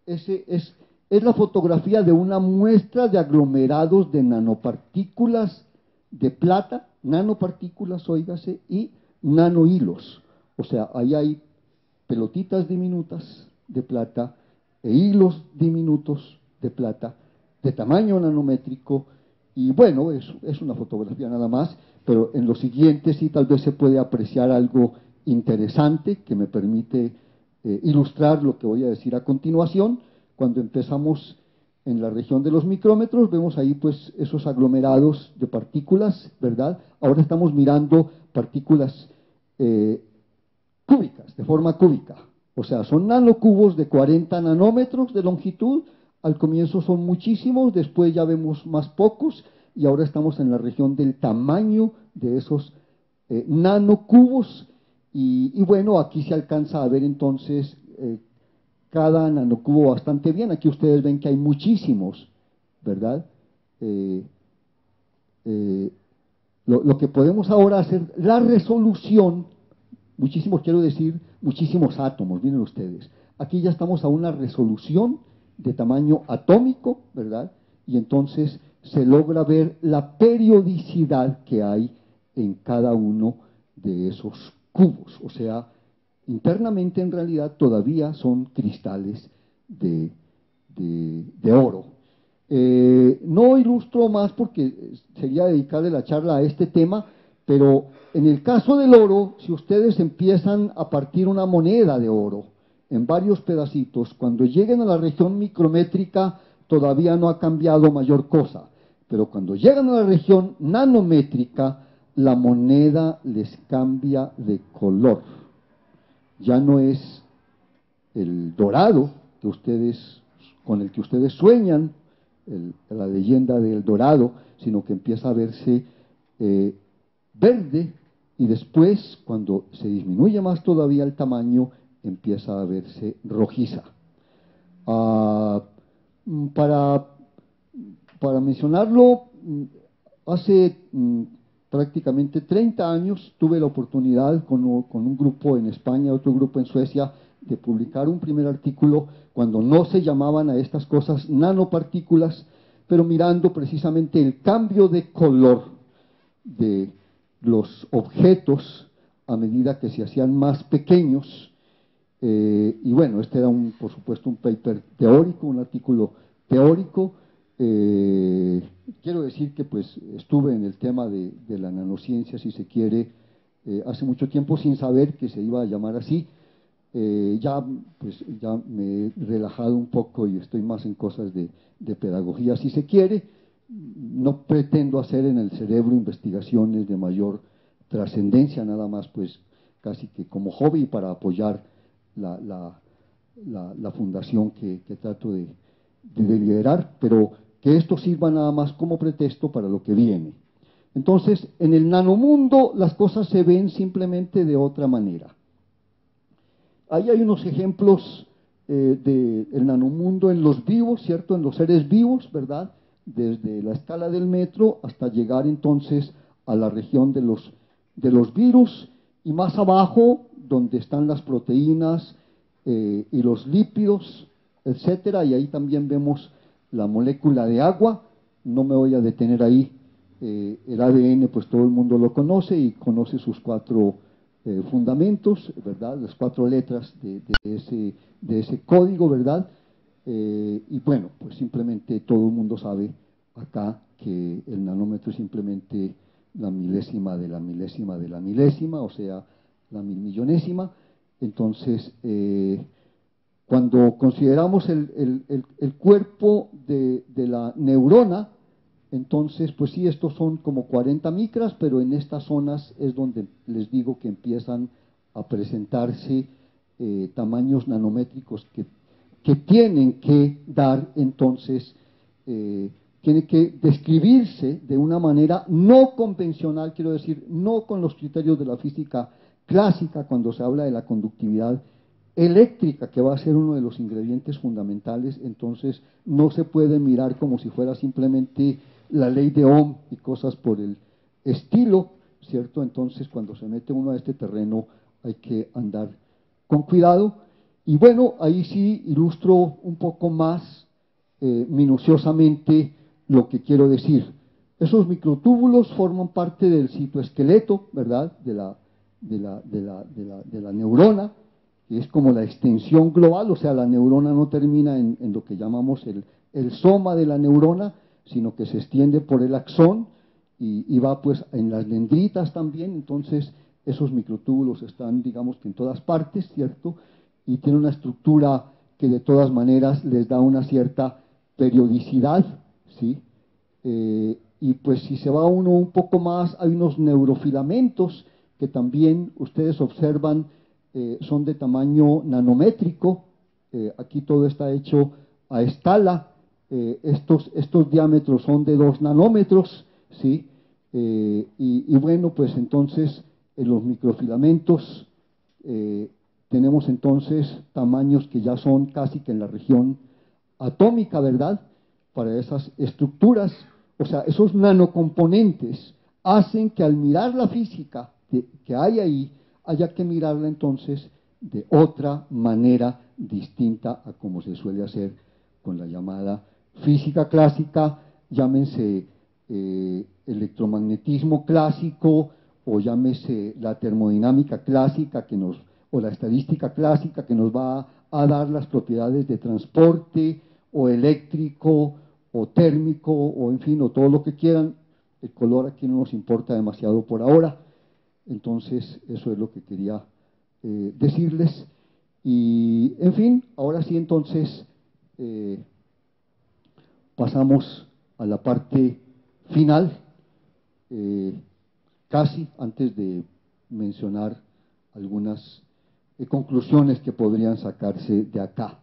Es la fotografía de una muestra de aglomerados de nanopartículas de plata, nanopartículas, óigase, y nanohilos. O sea, ahí hay pelotitas diminutas de plata e hilos diminutos de plata de tamaño nanométrico, y bueno, es una fotografía nada más, pero en lo siguiente sí tal vez se puede apreciar algo interesante que me permite ilustrar lo que voy a decir a continuación. Cuando empezamos en la región de los micrómetros, vemos ahí pues esos aglomerados de partículas, ¿verdad? Ahora estamos mirando partículas cúbicas, de forma cúbica. O sea, son nanocubos de 40 nanómetros de longitud. Al comienzo son muchísimos, después ya vemos más pocos, y ahora estamos en la región del tamaño de esos nanocubos. Y bueno, aquí se alcanza a ver entonces cada nanocubo bastante bien. Aquí ustedes ven que hay muchísimos, ¿verdad? Lo que podemos ahora hacer, la resolución, muchísimos, quiero decir, muchísimos átomos, miren ustedes. Aquí ya estamos a una resolución de tamaño atómico, ¿verdad? Y entonces se logra ver la periodicidad que hay en cada uno de esos cubos. O sea, internamente en realidad todavía son cristales de oro. No ilustro más porque sería dedicarle la charla a este tema, pero en el caso del oro, si ustedes empiezan a partir una moneda de oro en varios pedacitos, cuando lleguen a la región micrométrica todavía no ha cambiado mayor cosa, pero cuando llegan a la región nanométrica, la moneda les cambia de color. Ya no es el dorado que ustedes, con el que ustedes sueñan, la leyenda del dorado, sino que empieza a verse verde, y después, cuando se disminuye más todavía el tamaño, empieza a verse rojiza. Para mencionarlo, hace prácticamente 30 años tuve la oportunidad con un grupo en España, otro grupo en Suecia, de publicar un primer artículo cuando no se llamaban a estas cosas nanopartículas, pero mirando precisamente el cambio de color de los objetos a medida que se hacían más pequeños. Y bueno, este era por supuesto un paper teórico, un artículo teórico. Quiero decir que pues estuve en el tema de la nanociencia, si se quiere, hace mucho tiempo sin saber que se iba a llamar así. Ya me he relajado un poco y estoy más en cosas de pedagogía, si se quiere. No pretendo hacer en el cerebro investigaciones de mayor trascendencia, nada más pues casi que como hobby para apoyar la fundación que trato de liderar, pero que esto sirva nada más como pretexto para lo que viene. Entonces, en el nanomundo las cosas se ven simplemente de otra manera. Ahí hay unos ejemplos del nanomundo en los vivos, ¿cierto? En los seres vivos, ¿verdad? Desde la escala del metro hasta llegar entonces a la región de los virus, y más abajo, donde están las proteínas y los lípidos, etcétera, y ahí también vemos la molécula de agua. No me voy a detener ahí. El ADN, pues todo el mundo lo conoce y conoce sus 4 fundamentos, ¿verdad? Las 4 letras de ese código, ¿verdad? Y bueno, pues simplemente todo el mundo sabe acá que el nanómetro es simplemente la milésima de la milésima de la milésima, o sea, la milmillonésima. Entonces, cuando consideramos el cuerpo de la neurona, entonces, pues sí, estos son como 40 micras, pero en estas zonas es donde les digo que empiezan a presentarse tamaños nanométricos que tienen que dar entonces, tiene que describirse de una manera no convencional, quiero decir, no con los criterios de la física clásica cuando se habla de la conductividad eléctrica, que va a ser uno de los ingredientes fundamentales. Entonces no se puede mirar como si fuera simplemente la ley de Ohm y cosas por el estilo, ¿cierto? Entonces cuando se mete uno a este terreno hay que andar con cuidado. Y bueno, ahí sí ilustro un poco más minuciosamente lo que quiero decir. Esos microtúbulos forman parte del citoesqueleto, ¿verdad?, de la neurona, que es como la extensión global. O sea, la neurona no termina en lo que llamamos el soma de la neurona, sino que se extiende por el axón y va pues en las dendritas también. Entonces, esos microtúbulos están, digamos que en todas partes, ¿cierto? Y tienen una estructura que de todas maneras les da una cierta periodicidad, ¿sí? Y pues si se va uno un poco más, hay unos neurofilamentos que también ustedes observan, son de tamaño nanométrico. Aquí todo está hecho a escala. Estos diámetros son de 2 nanómetros, ¿sí? Y bueno, pues entonces en los microfilamentos tenemos entonces tamaños que ya son casi que en la región atómica, ¿verdad? Para esas estructuras. O sea, esos nanocomponentes hacen que al mirar la física que hay ahí, haya que mirarla entonces de otra manera distinta a como se suele hacer con la llamada física clásica, llámense electromagnetismo clásico, o llámese la termodinámica clásica o la estadística clásica, que nos va a dar las propiedades de transporte, o eléctrico, o térmico, o en fin, o todo lo que quieran. El color aquí no nos importa demasiado por ahora. Entonces, eso es lo que quería decirles. Y, en fin, ahora sí, entonces, pasamos a la parte final, casi antes de mencionar algunas conclusiones que podrían sacarse de acá.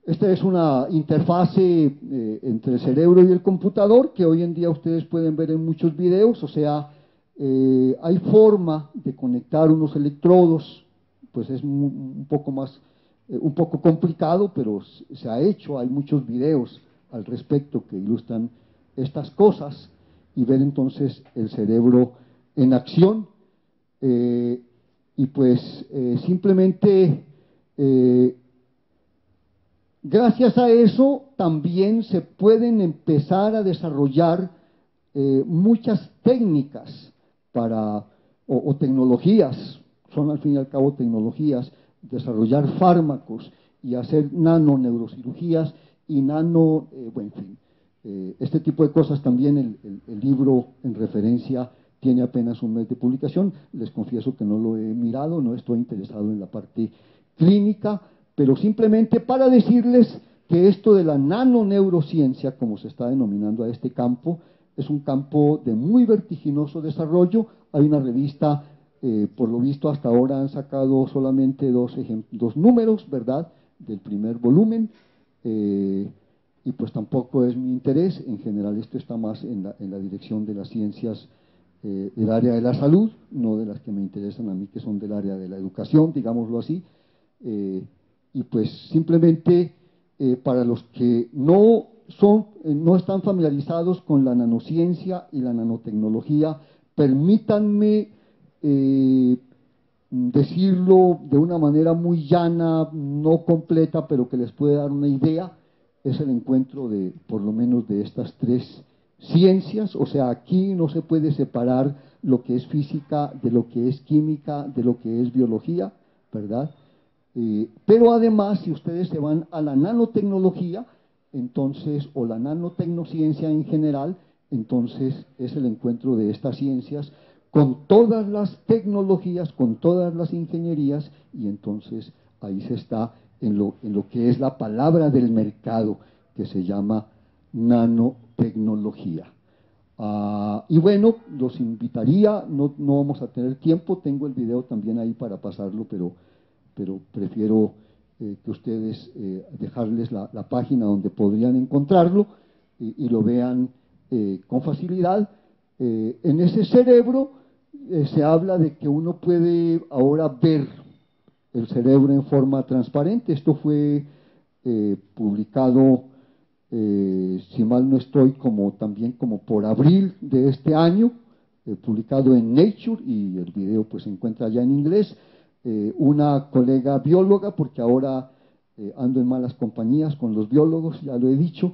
Esta es una interfase entre el cerebro y el computador que hoy en día ustedes pueden ver en muchos videos. O sea, hay forma de conectar unos electrodos, pues es un poco más, un poco complicado, pero se ha hecho. Hay muchos videos al respecto que ilustran estas cosas y ver entonces el cerebro en acción. Y pues simplemente gracias a eso también se pueden empezar a desarrollar muchas técnicas o tecnologías, son al fin y al cabo tecnologías, desarrollar fármacos y hacer nanoneurocirugías y bueno, en fin, este tipo de cosas también. El libro en referencia tiene apenas un mes de publicación. Les confieso que no lo he mirado, no estoy interesado en la parte clínica, pero simplemente para decirles que esto de la nanoneurociencia, como se está denominando a este campo, es un campo de muy vertiginoso desarrollo. Hay una revista, por lo visto hasta ahora han sacado solamente dos números, ¿verdad?, del primer volumen, y pues tampoco es mi interés. En general esto está más en la dirección de las ciencias del área de la salud, no de las que me interesan a mí, que son del área de la educación, digámoslo así. Y pues simplemente para los que no están familiarizados con la nanociencia y la nanotecnología, permítanme decirlo de una manera muy llana, no completa, pero que les puede dar una idea. Es el encuentro de, por lo menos, de estas tres ciencias. O sea, aquí no se puede separar lo que es física de lo que es química, de lo que es biología, ¿verdad? Pero además, si ustedes se van a la nanotecnología, entonces, o la nanotecnociencia en general, entonces es el encuentro de estas ciencias con todas las tecnologías, con todas las ingenierías, y entonces ahí se está en lo que es la palabra del mercado, que se llama nanotecnología. Y bueno, los invitaría, no vamos a tener tiempo, tengo el video también ahí para pasarlo, pero prefiero que ustedes dejarles la página donde podrían encontrarlo y lo vean con facilidad. En ese cerebro se habla de que uno puede ahora ver el cerebro en forma transparente. Esto fue publicado, si mal no estoy, también como por abril de este año, publicado en Nature, y el video pues se encuentra ya en inglés. Una colega bióloga, porque ahora ando en malas compañías con los biólogos, ya lo he dicho,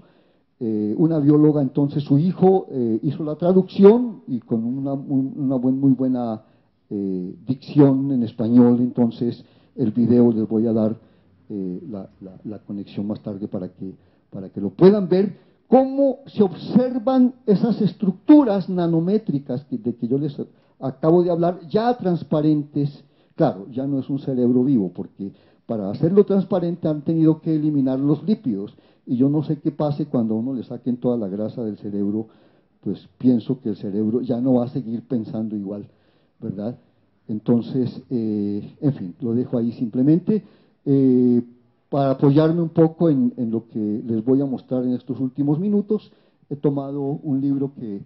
una bióloga, entonces su hijo hizo la traducción y con una muy buena dicción en español. Entonces el video les voy a dar la conexión más tarde para que lo puedan ver, cómo se observan esas estructuras nanométricas de que yo les acabo de hablar, ya transparentes. Claro, ya no es un cerebro vivo, porque para hacerlo transparente han tenido que eliminar los lípidos, y yo no sé qué pase cuando a uno le saquen toda la grasa del cerebro. Pues pienso que el cerebro ya no va a seguir pensando igual, ¿verdad? Entonces, en fin, lo dejo ahí simplemente para apoyarme un poco en lo que les voy a mostrar en estos últimos minutos. He tomado un libro que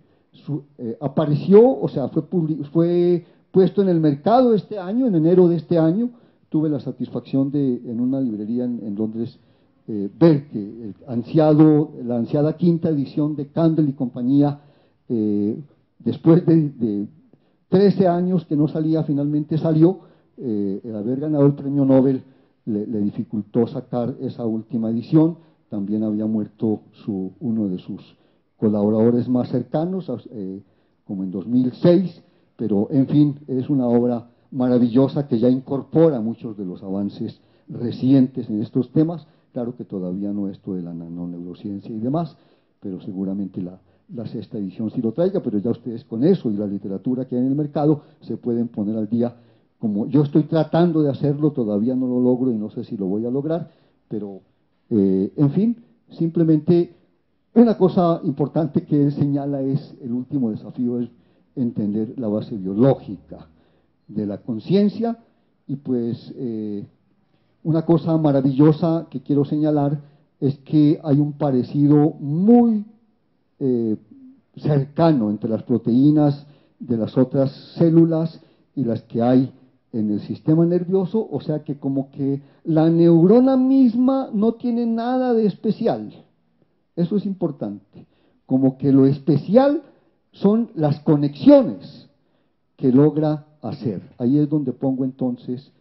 apareció, o sea, fue puesto en el mercado este año, en enero de este año. Tuve la satisfacción de, en una librería en Londres, ver que la ansiada quinta edición de Campbell y compañía, después de 13 años que no salía, finalmente salió. El haber ganado el premio Nobel le dificultó sacar esa última edición. También había muerto uno de sus colaboradores más cercanos, como en 2006, pero en fin, es una obra maravillosa que ya incorpora muchos de los avances recientes en estos temas, Claro que todavía no esto de la nanoneurociencia y demás, pero seguramente la sexta edición sí lo traiga, pero ya ustedes con eso y la literatura que hay en el mercado se pueden poner al día. Como yo estoy tratando de hacerlo, todavía no lo logro y no sé si lo voy a lograr, pero en fin, simplemente una cosa importante que él señala es, el último desafío es entender la base biológica de la conciencia y pues una cosa maravillosa que quiero señalar es que hay un parecido muy eh, cercano entre las proteínas de las otras células y las que hay en el sistema nervioso, o sea que como que la neurona misma no tiene nada de especial. Eso es importante. Como que lo especial son las conexiones que logra hacer. Ahí es donde pongo entonces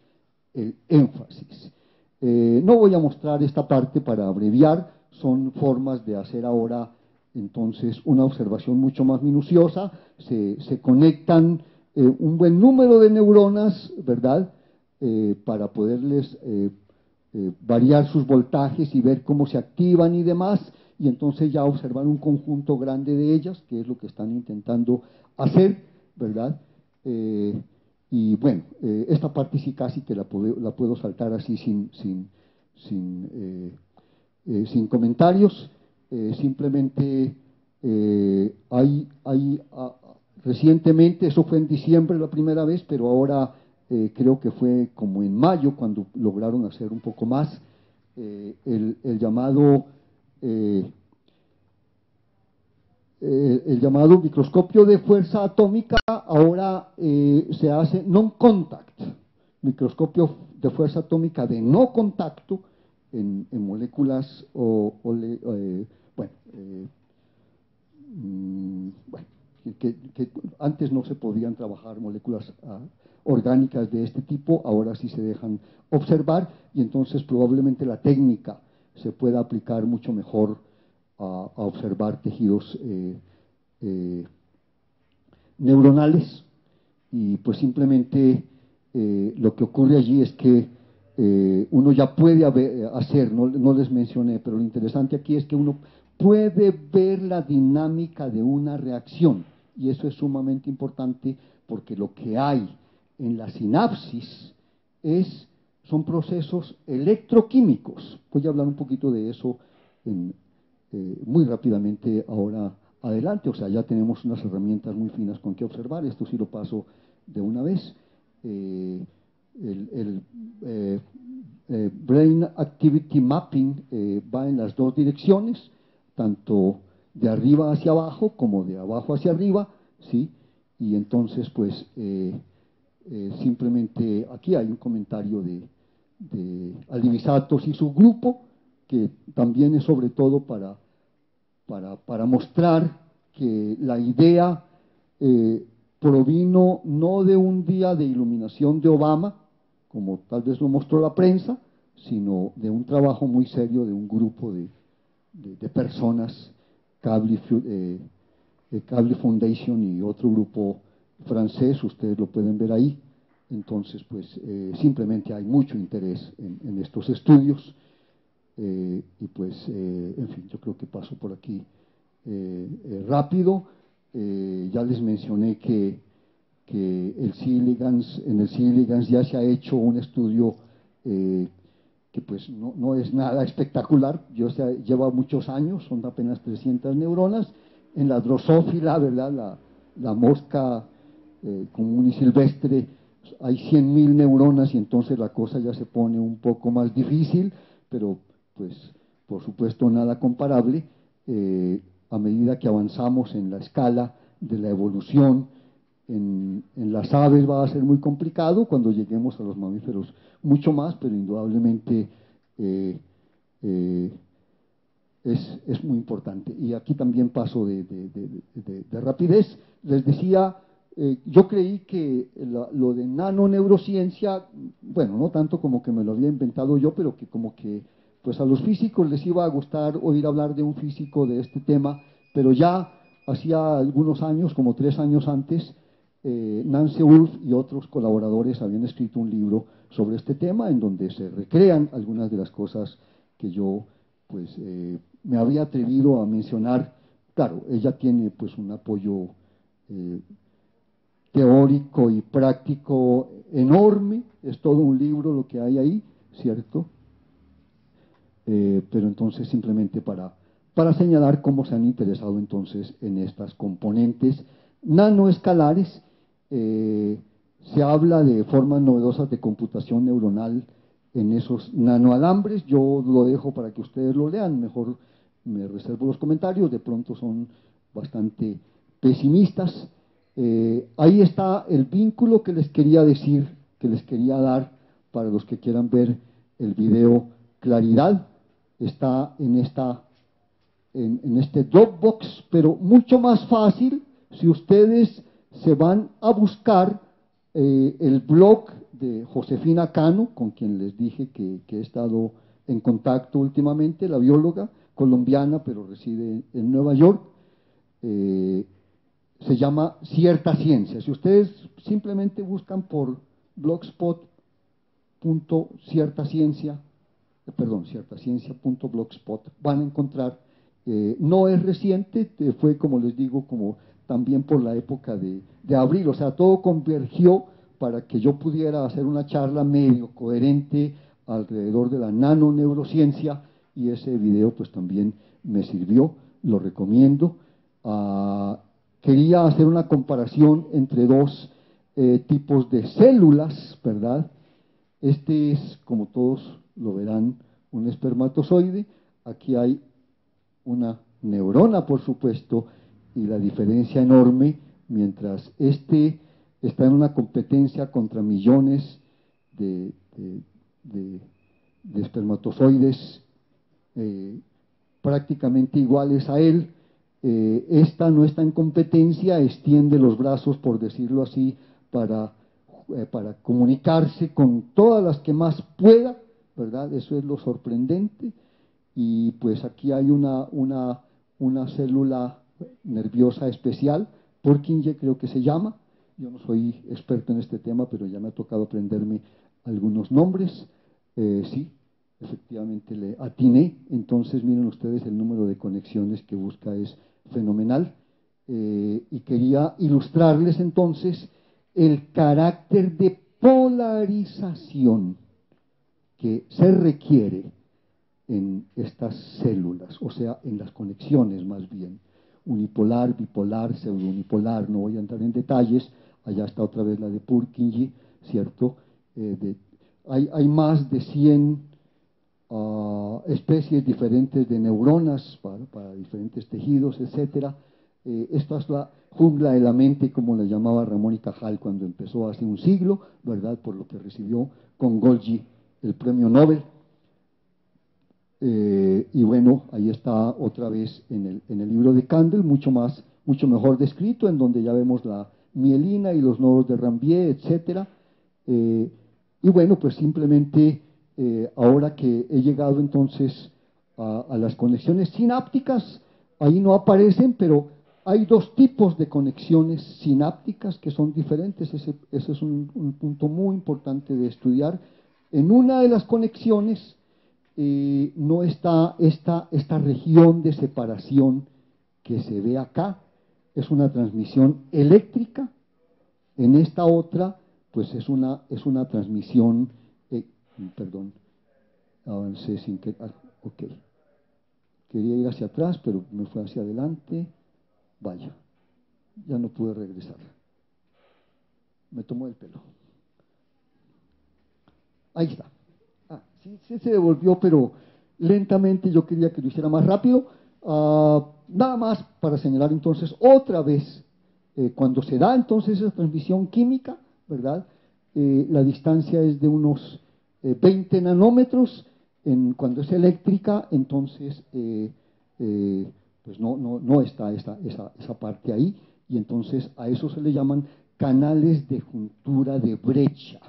el énfasis. No voy a mostrar esta parte para abreviar, son formas de hacer ahora entonces una observación mucho más minuciosa, se conectan un buen número de neuronas, ¿verdad? Para poderles variar sus voltajes y ver cómo se activan y demás, y entonces ya observar un conjunto grande de ellas, que es lo que están intentando hacer, ¿verdad? Y bueno, esta parte sí casi que la puedo saltar así sin comentarios. Simplemente recientemente, eso fue en diciembre la primera vez, pero ahora creo que fue como en mayo cuando lograron hacer un poco más, el llamado el llamado microscopio de fuerza atómica ahora se hace non-contact, microscopio de fuerza atómica de no contacto en moléculas bueno, que antes no se podían trabajar moléculas orgánicas de este tipo, ahora sí se dejan observar y entonces probablemente la técnica se pueda aplicar mucho mejor a observar tejidos neuronales y pues simplemente lo que ocurre allí es que uno ya puede hacer, no les mencioné, pero lo interesante aquí es que uno puede ver la dinámica de una reacción y eso es sumamente importante porque lo que hay en la sinapsis son procesos electroquímicos. Voy a hablar un poquito de eso muy rápidamente ahora adelante, o sea, ya tenemos unas herramientas muy finas con que observar, esto sí lo paso de una vez. El Brain Activity Mapping va en las dos direcciones, tanto de arriba hacia abajo como de abajo hacia arriba, ¿sí? Y entonces, pues, simplemente aquí hay un comentario de Alivisatos y su grupo, que también es sobre todo para mostrar que la idea provino no de un día de iluminación de Obama, como tal vez lo mostró la prensa, sino de un trabajo muy serio de un grupo de personas, Cable Foundation y otro grupo francés, ustedes lo pueden ver ahí. Entonces, pues simplemente hay mucho interés en estos estudios. Y pues, en fin, yo creo que paso por aquí rápido. Ya les mencioné que en el C. elegans ya se ha hecho un estudio que pues no es nada espectacular, lleva muchos años, son apenas 300 neuronas. En la drosófila, ¿verdad? La mosca común y silvestre, hay 100.000 neuronas y entonces la cosa ya se pone un poco más difícil, pero pues por supuesto nada comparable a medida que avanzamos en la escala de la evolución. En las aves va a ser muy complicado, cuando lleguemos a los mamíferos mucho más, pero indudablemente es muy importante. Y aquí también paso de rapidez. Les decía, yo creí que lo de nanoneurociencia, bueno, no tanto como que me lo había inventado yo, pero que como que pues a los físicos les iba a gustar oír hablar de un físico de este tema, pero ya hacía algunos años, como 3 años antes, Nancy Wolf y otros colaboradores habían escrito un libro sobre este tema en donde se recrean algunas de las cosas que yo pues me había atrevido a mencionar. Claro, ella tiene pues un apoyo teórico y práctico enorme, es todo un libro lo que hay ahí, ¿cierto? Pero entonces simplemente para señalar cómo se han interesado entonces en estas componentes nanoescalares. Se habla de formas novedosas de computación neuronal en esos nanoalambres. Yo lo dejo para que ustedes lo lean, mejor me reservo los comentarios, de pronto son bastante pesimistas. Ahí está el vínculo que les quería decir, que les quería dar para los que quieran ver el video Claridad. Está en este Dropbox, pero mucho más fácil si ustedes se van a buscar el blog de Josefina Cano, con quien les dije que he estado en contacto últimamente, la bióloga colombiana, pero reside en Nueva York. Se llama Cierta Ciencia. Si ustedes simplemente buscan por ciertaciencia.blogspot, van a encontrar. No es reciente, fue como les digo, como también por la época de abril, o sea, todo convergió para que yo pudiera hacer una charla medio coherente alrededor de la nanoneurociencia, y ese video pues también me sirvió, lo recomiendo. Quería hacer una comparación entre dos tipos de células, ¿verdad? Este es, como todos lo verán, un espermatozoide. Aquí hay una neurona, por supuesto, y la diferencia enorme, mientras este está en una competencia contra millones de espermatozoides prácticamente iguales a él, esta no está en competencia, extiende los brazos, por decirlo así, para comunicarse con todas las que más pueda, ¿verdad? Eso es lo sorprendente. Y pues aquí hay una célula nerviosa especial, Purkinje creo que se llama. Yo no soy experto en este tema, pero ya me ha tocado aprenderme algunos nombres. Sí, efectivamente le atiné. Entonces miren ustedes, el número de conexiones que busca es fenomenal. Y quería ilustrarles entonces el carácter de polarización que se requiere en estas células, o sea, en las conexiones más bien, unipolar, bipolar, pseudounipolar. No voy a entrar en detalles, allá está otra vez la de Purkinje, ¿cierto? Hay más de 100 especies diferentes de neuronas para diferentes tejidos, etcétera. Esta es la jungla de la mente, como la llamaba Ramón y Cajal cuando empezó hace un siglo, ¿verdad? Por lo que recibió con Golgi el premio Nobel. Y bueno, ahí está otra vez en el libro de Kandel, mucho mejor descrito, en donde ya vemos la mielina y los nodos de Ranvier, etcétera. Y bueno, pues simplemente ahora que he llegado entonces a las conexiones sinápticas, ahí no aparecen, pero hay dos tipos de conexiones sinápticas que son diferentes. Ese es un punto muy importante de estudiar. En una de las conexiones no está esta región de separación que se ve acá, es una transmisión eléctrica. En esta otra, pues es una transmisión, perdón, avancé sin que, ok, quería ir hacia atrás, pero me fue hacia adelante, vaya, ya no pude regresar, me tomó el pelo, ahí está. Sí se devolvió, pero lentamente. Yo quería que lo hiciera más rápido. Nada más para señalar entonces otra vez, cuando se da entonces esa transmisión química, ¿verdad? La distancia es de unos 20 nanómetros. Cuando es eléctrica, entonces pues no está esa parte ahí, y entonces a eso se le llaman canales de juntura de brecha.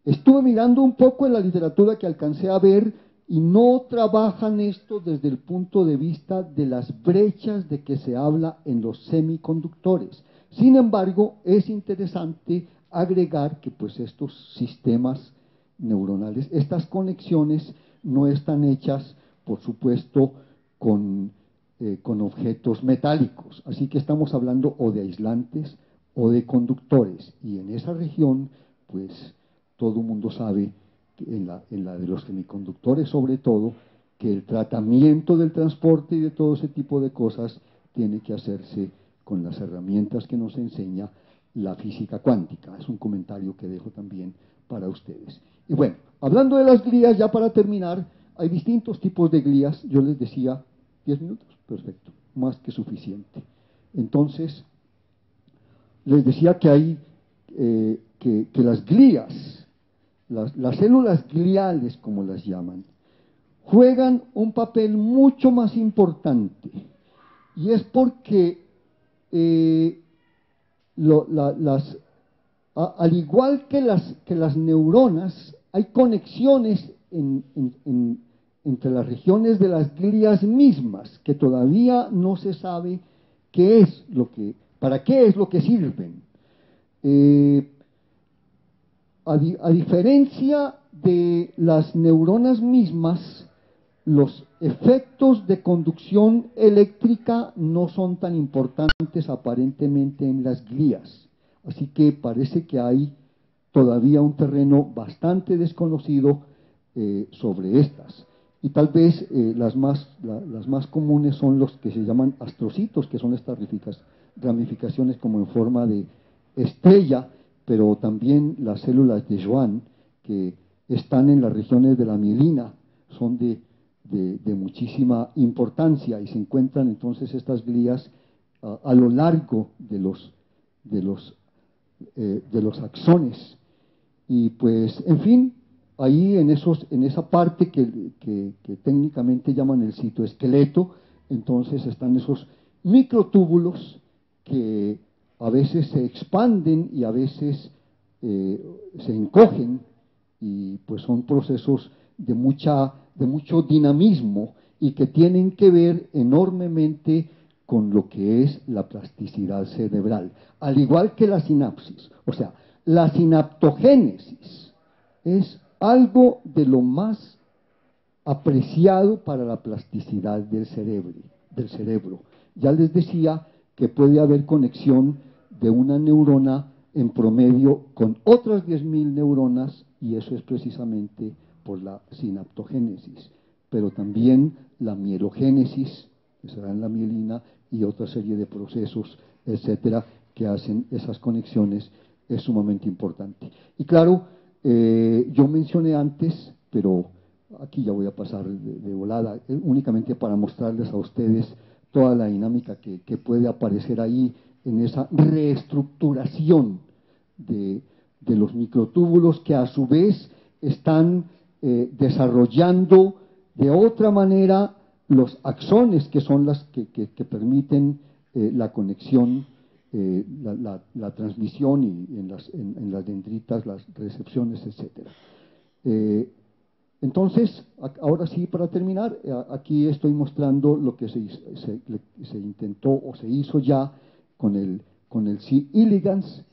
Estuve mirando un poco en la literatura que alcancé a ver y no trabajan esto desde el punto de vista de las brechas de que se habla en los semiconductores. Sin embargo, es interesante agregar que pues estos sistemas neuronales, estas conexiones no están hechas, por supuesto, con objetos metálicos. Así que estamos hablando o de aislantes o de conductores. Y en esa región, pues, todo el mundo sabe, en la de los semiconductores sobre todo, que el tratamiento del transporte y de todo ese tipo de cosas tiene que hacerse con las herramientas que nos enseña la física cuántica. Es un comentario que dejo también para ustedes. Y bueno, hablando de las glías, ya para terminar, hay distintos tipos de glías. Yo les decía, 10 minutos, perfecto, más que suficiente. Entonces, les decía que hay, que las glías, las células gliales, como las llaman, juegan un papel mucho más importante. Y es porque al igual que las neuronas, hay conexiones entre las regiones de las glías mismas, que todavía no se sabe para qué es lo que sirven. A diferencia de las neuronas mismas, los efectos de conducción eléctrica no son tan importantes aparentemente en las glías. Así que parece que hay todavía un terreno bastante desconocido sobre estas. Y tal vez las más comunes son los que se llaman astrocitos, que son estas ramificaciones como en forma de estrella, pero también las células de Schwann, que están en las regiones de la mielina, son de muchísima importancia, y se encuentran entonces estas glías a lo largo de los axones. Y pues, en fin, ahí en esa parte que técnicamente llaman el citoesqueleto, entonces están esos microtúbulos que a veces se expanden y a veces se encogen, y pues son procesos de mucho dinamismo y que tienen que ver enormemente con lo que es la plasticidad cerebral, al igual que la sinapsis. O sea, la sinaptogénesis es algo de lo más apreciado para la plasticidad del cerebro. Ya les decía que puede haber conexión de una neurona en promedio con otras 10.000 neuronas, y eso es precisamente por la sinaptogénesis, pero también la mielogénesis, que se da en la mielina, y otra serie de procesos, etcétera, que hacen esas conexiones, es sumamente importante. Y claro, yo mencioné antes, pero aquí ya voy a pasar de volada, únicamente para mostrarles a ustedes toda la dinámica que puede aparecer ahí en esa reestructuración de los microtúbulos, que a su vez están desarrollando de otra manera los axones, que son las que permiten la conexión, la transmisión, y en las dendritas las recepciones, etcétera. Entonces, ahora sí, para terminar, aquí estoy mostrando lo que se intentó o se hizo ya con el C. elegans.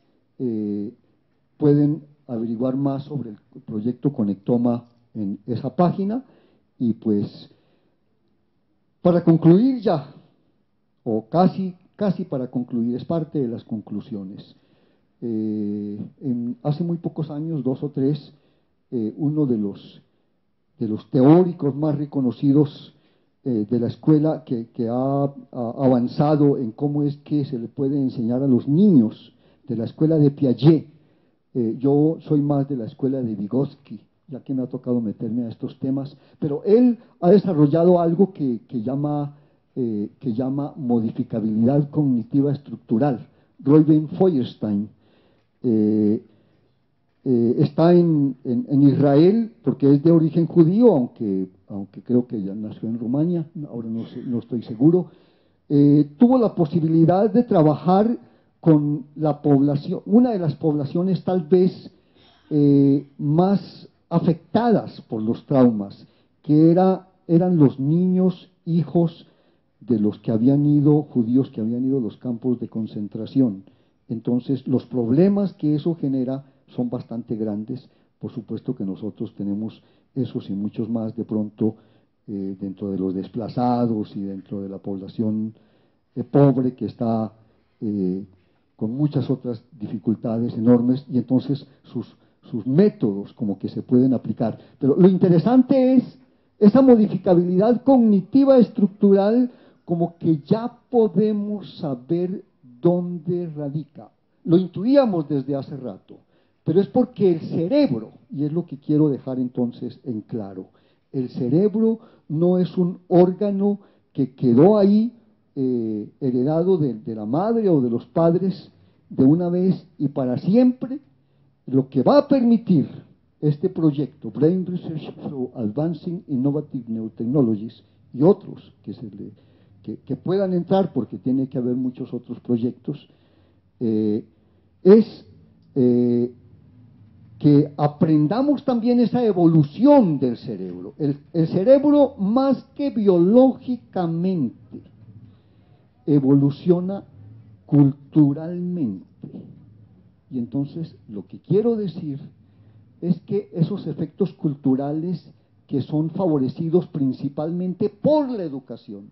Pueden averiguar más sobre el proyecto Conectoma en esa página. Y pues, para concluir ya, o casi para concluir, es parte de las conclusiones. Hace muy pocos años, 2 o 3, uno de los teóricos más reconocidos de la escuela, que ha avanzado en cómo es que se le puede enseñar a los niños, de la escuela de Piaget. Yo soy más de la escuela de Vygotsky, ya que me ha tocado meterme a estos temas, pero él ha desarrollado algo que llama modificabilidad cognitiva estructural. Reuben Feuerstein está en Israel, porque es de origen judío, aunque creo que ya nació en Rumania, ahora no estoy seguro. Tuvo la posibilidad de trabajar con la población, una de las poblaciones tal vez más afectadas por los traumas, que eran los niños hijos de los que habían ido, judíos que habían ido a los campos de concentración. Entonces, los problemas que eso genera son bastante grandes Por supuesto que nosotros tenemos esos y muchos más de pronto dentro de los desplazados y dentro de la población pobre que está con muchas otras dificultades enormes, y entonces sus métodos como que se pueden aplicar. Pero lo interesante es esa modificabilidad cognitiva estructural, como que ya podemos saber dónde radica. Lo intuíamos desde hace rato, pero es porque el cerebro, y es lo que quiero dejar entonces en claro, el cerebro no es un órgano que quedó ahí heredado de la madre o de los padres de una vez y para siempre. Lo que va a permitir este proyecto, Brain Research for Advancing Innovative Neurotechnologies, y otros que puedan entrar, porque tiene que haber muchos otros proyectos, es que aprendamos también esa evolución del cerebro. El cerebro, más que biológicamente, evoluciona culturalmente. Y entonces lo que quiero decir es que esos efectos culturales que son favorecidos principalmente por la educación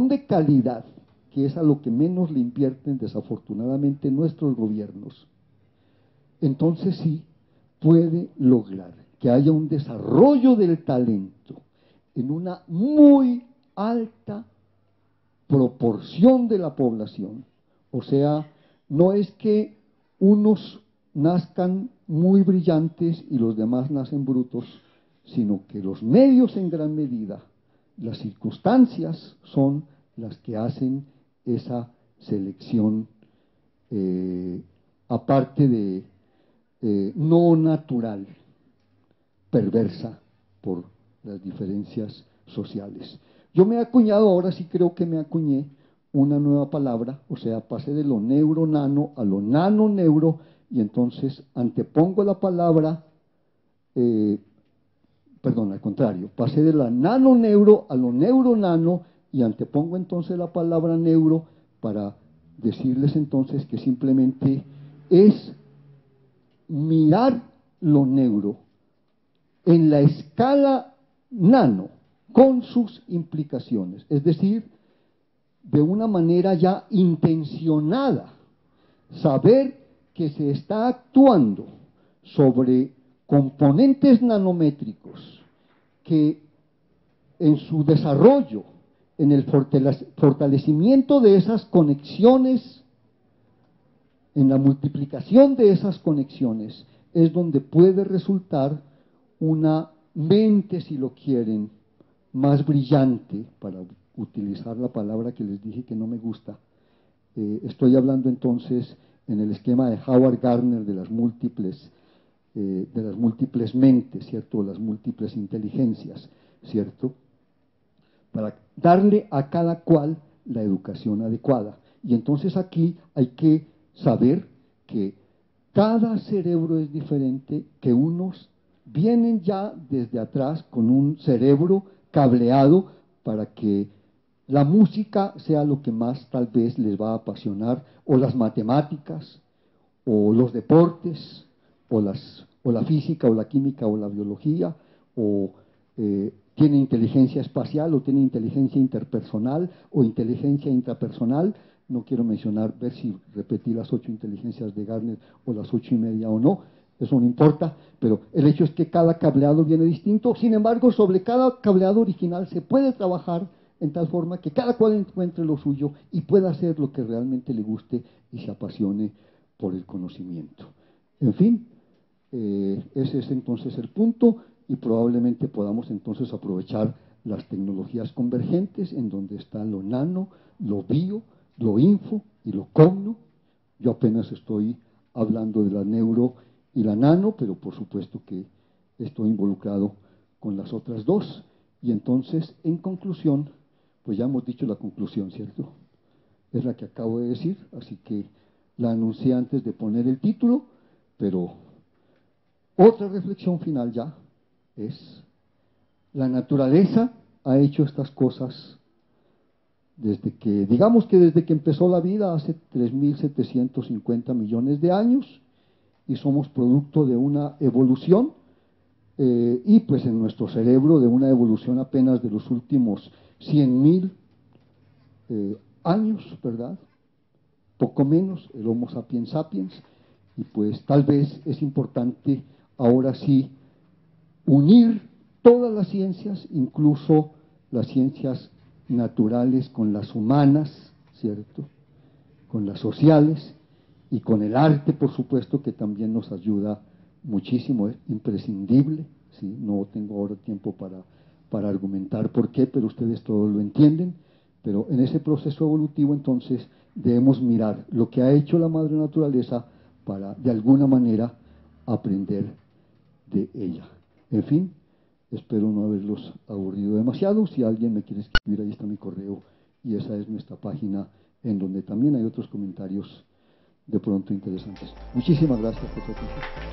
de calidad, que es a lo que menos le invierten desafortunadamente nuestros gobiernos, entonces sí puede lograr que haya un desarrollo del talento en una muy alta proporción de la población. O sea, no es que unos nazcan muy brillantes y los demás nacen brutos, sino que los medios en gran medida, las circunstancias son las que hacen esa selección, aparte de no natural, perversa por las diferencias sociales. Yo me he acuñado, ahora sí creo que me acuñé una nueva palabra, o sea, pasé de lo neuro-nano a lo nano-neuro, y entonces antepongo la palabra, perdón, al contrario, pasé de la nano-neuro a lo neuro-nano, y antepongo entonces la palabra neuro para decirles entonces que simplemente es mirar lo neuro en la escala nano, con sus implicaciones, es decir, de una manera ya intencionada, saber que se está actuando sobre componentes nanométricos que en su desarrollo, en el fortalecimiento de esas conexiones, en la multiplicación de esas conexiones, es donde puede resultar una mente, si lo quieren, más brillante, para utilizar la palabra que les dije que no me gusta. Estoy hablando entonces en el esquema de Howard Gardner de las múltiples mentes, ¿cierto? Las múltiples inteligencias, ¿cierto? Para darle a cada cual la educación adecuada. Y entonces aquí hay que saber que cada cerebro es diferente, que unos vienen ya desde atrás con un cerebro cableado para que la música sea lo que más tal vez les va a apasionar, o las matemáticas, o los deportes, o la física, o la química, o la biología, o tiene inteligencia espacial, o tiene inteligencia interpersonal, o inteligencia intrapersonal. No quiero mencionar, ver si repetí las 8 inteligencias de Gardner o las 8:30 o no, eso no importa, pero el hecho es que cada cableado viene distinto. Sin embargo, sobre cada cableado original se puede trabajar en tal forma que cada cual encuentre lo suyo y pueda hacer lo que realmente le guste y se apasione por el conocimiento. En fin, ese es entonces el punto, y probablemente podamos entonces aprovechar las tecnologías convergentes, en donde está lo nano, lo bio, lo info y lo cogno. Yo apenas estoy hablando de la neuro y la nano, pero por supuesto que estoy involucrado con las otras dos. Y entonces, en conclusión, pues ya hemos dicho la conclusión, ¿cierto? Es la que acabo de decir, así que la anuncié antes de poner el título, pero otra reflexión final ya es: la naturaleza ha hecho estas cosas desde que empezó la vida hace 3.750 millones de años, y somos producto de una evolución, y pues en nuestro cerebro de una evolución apenas de los últimos 100.000 años, ¿verdad? Poco menos, el Homo sapiens sapiens, y pues tal vez es importante ahora sí unir todas las ciencias, incluso las ciencias naturales con las humanas, ¿cierto? Con las sociales y con el arte, por supuesto, que también nos ayuda muchísimo, es imprescindible, ¿sí? No tengo ahora tiempo para argumentar por qué, pero ustedes todos lo entienden. Pero en ese proceso evolutivo, entonces, debemos mirar lo que ha hecho la madre naturaleza para, de alguna manera, aprender de ella. En fin, espero no haberlos aburrido demasiado. Si alguien me quiere escribir, ahí está mi correo y esa es nuestra página, en donde también hay otros comentarios de pronto interesantes. Muchísimas gracias por su atención.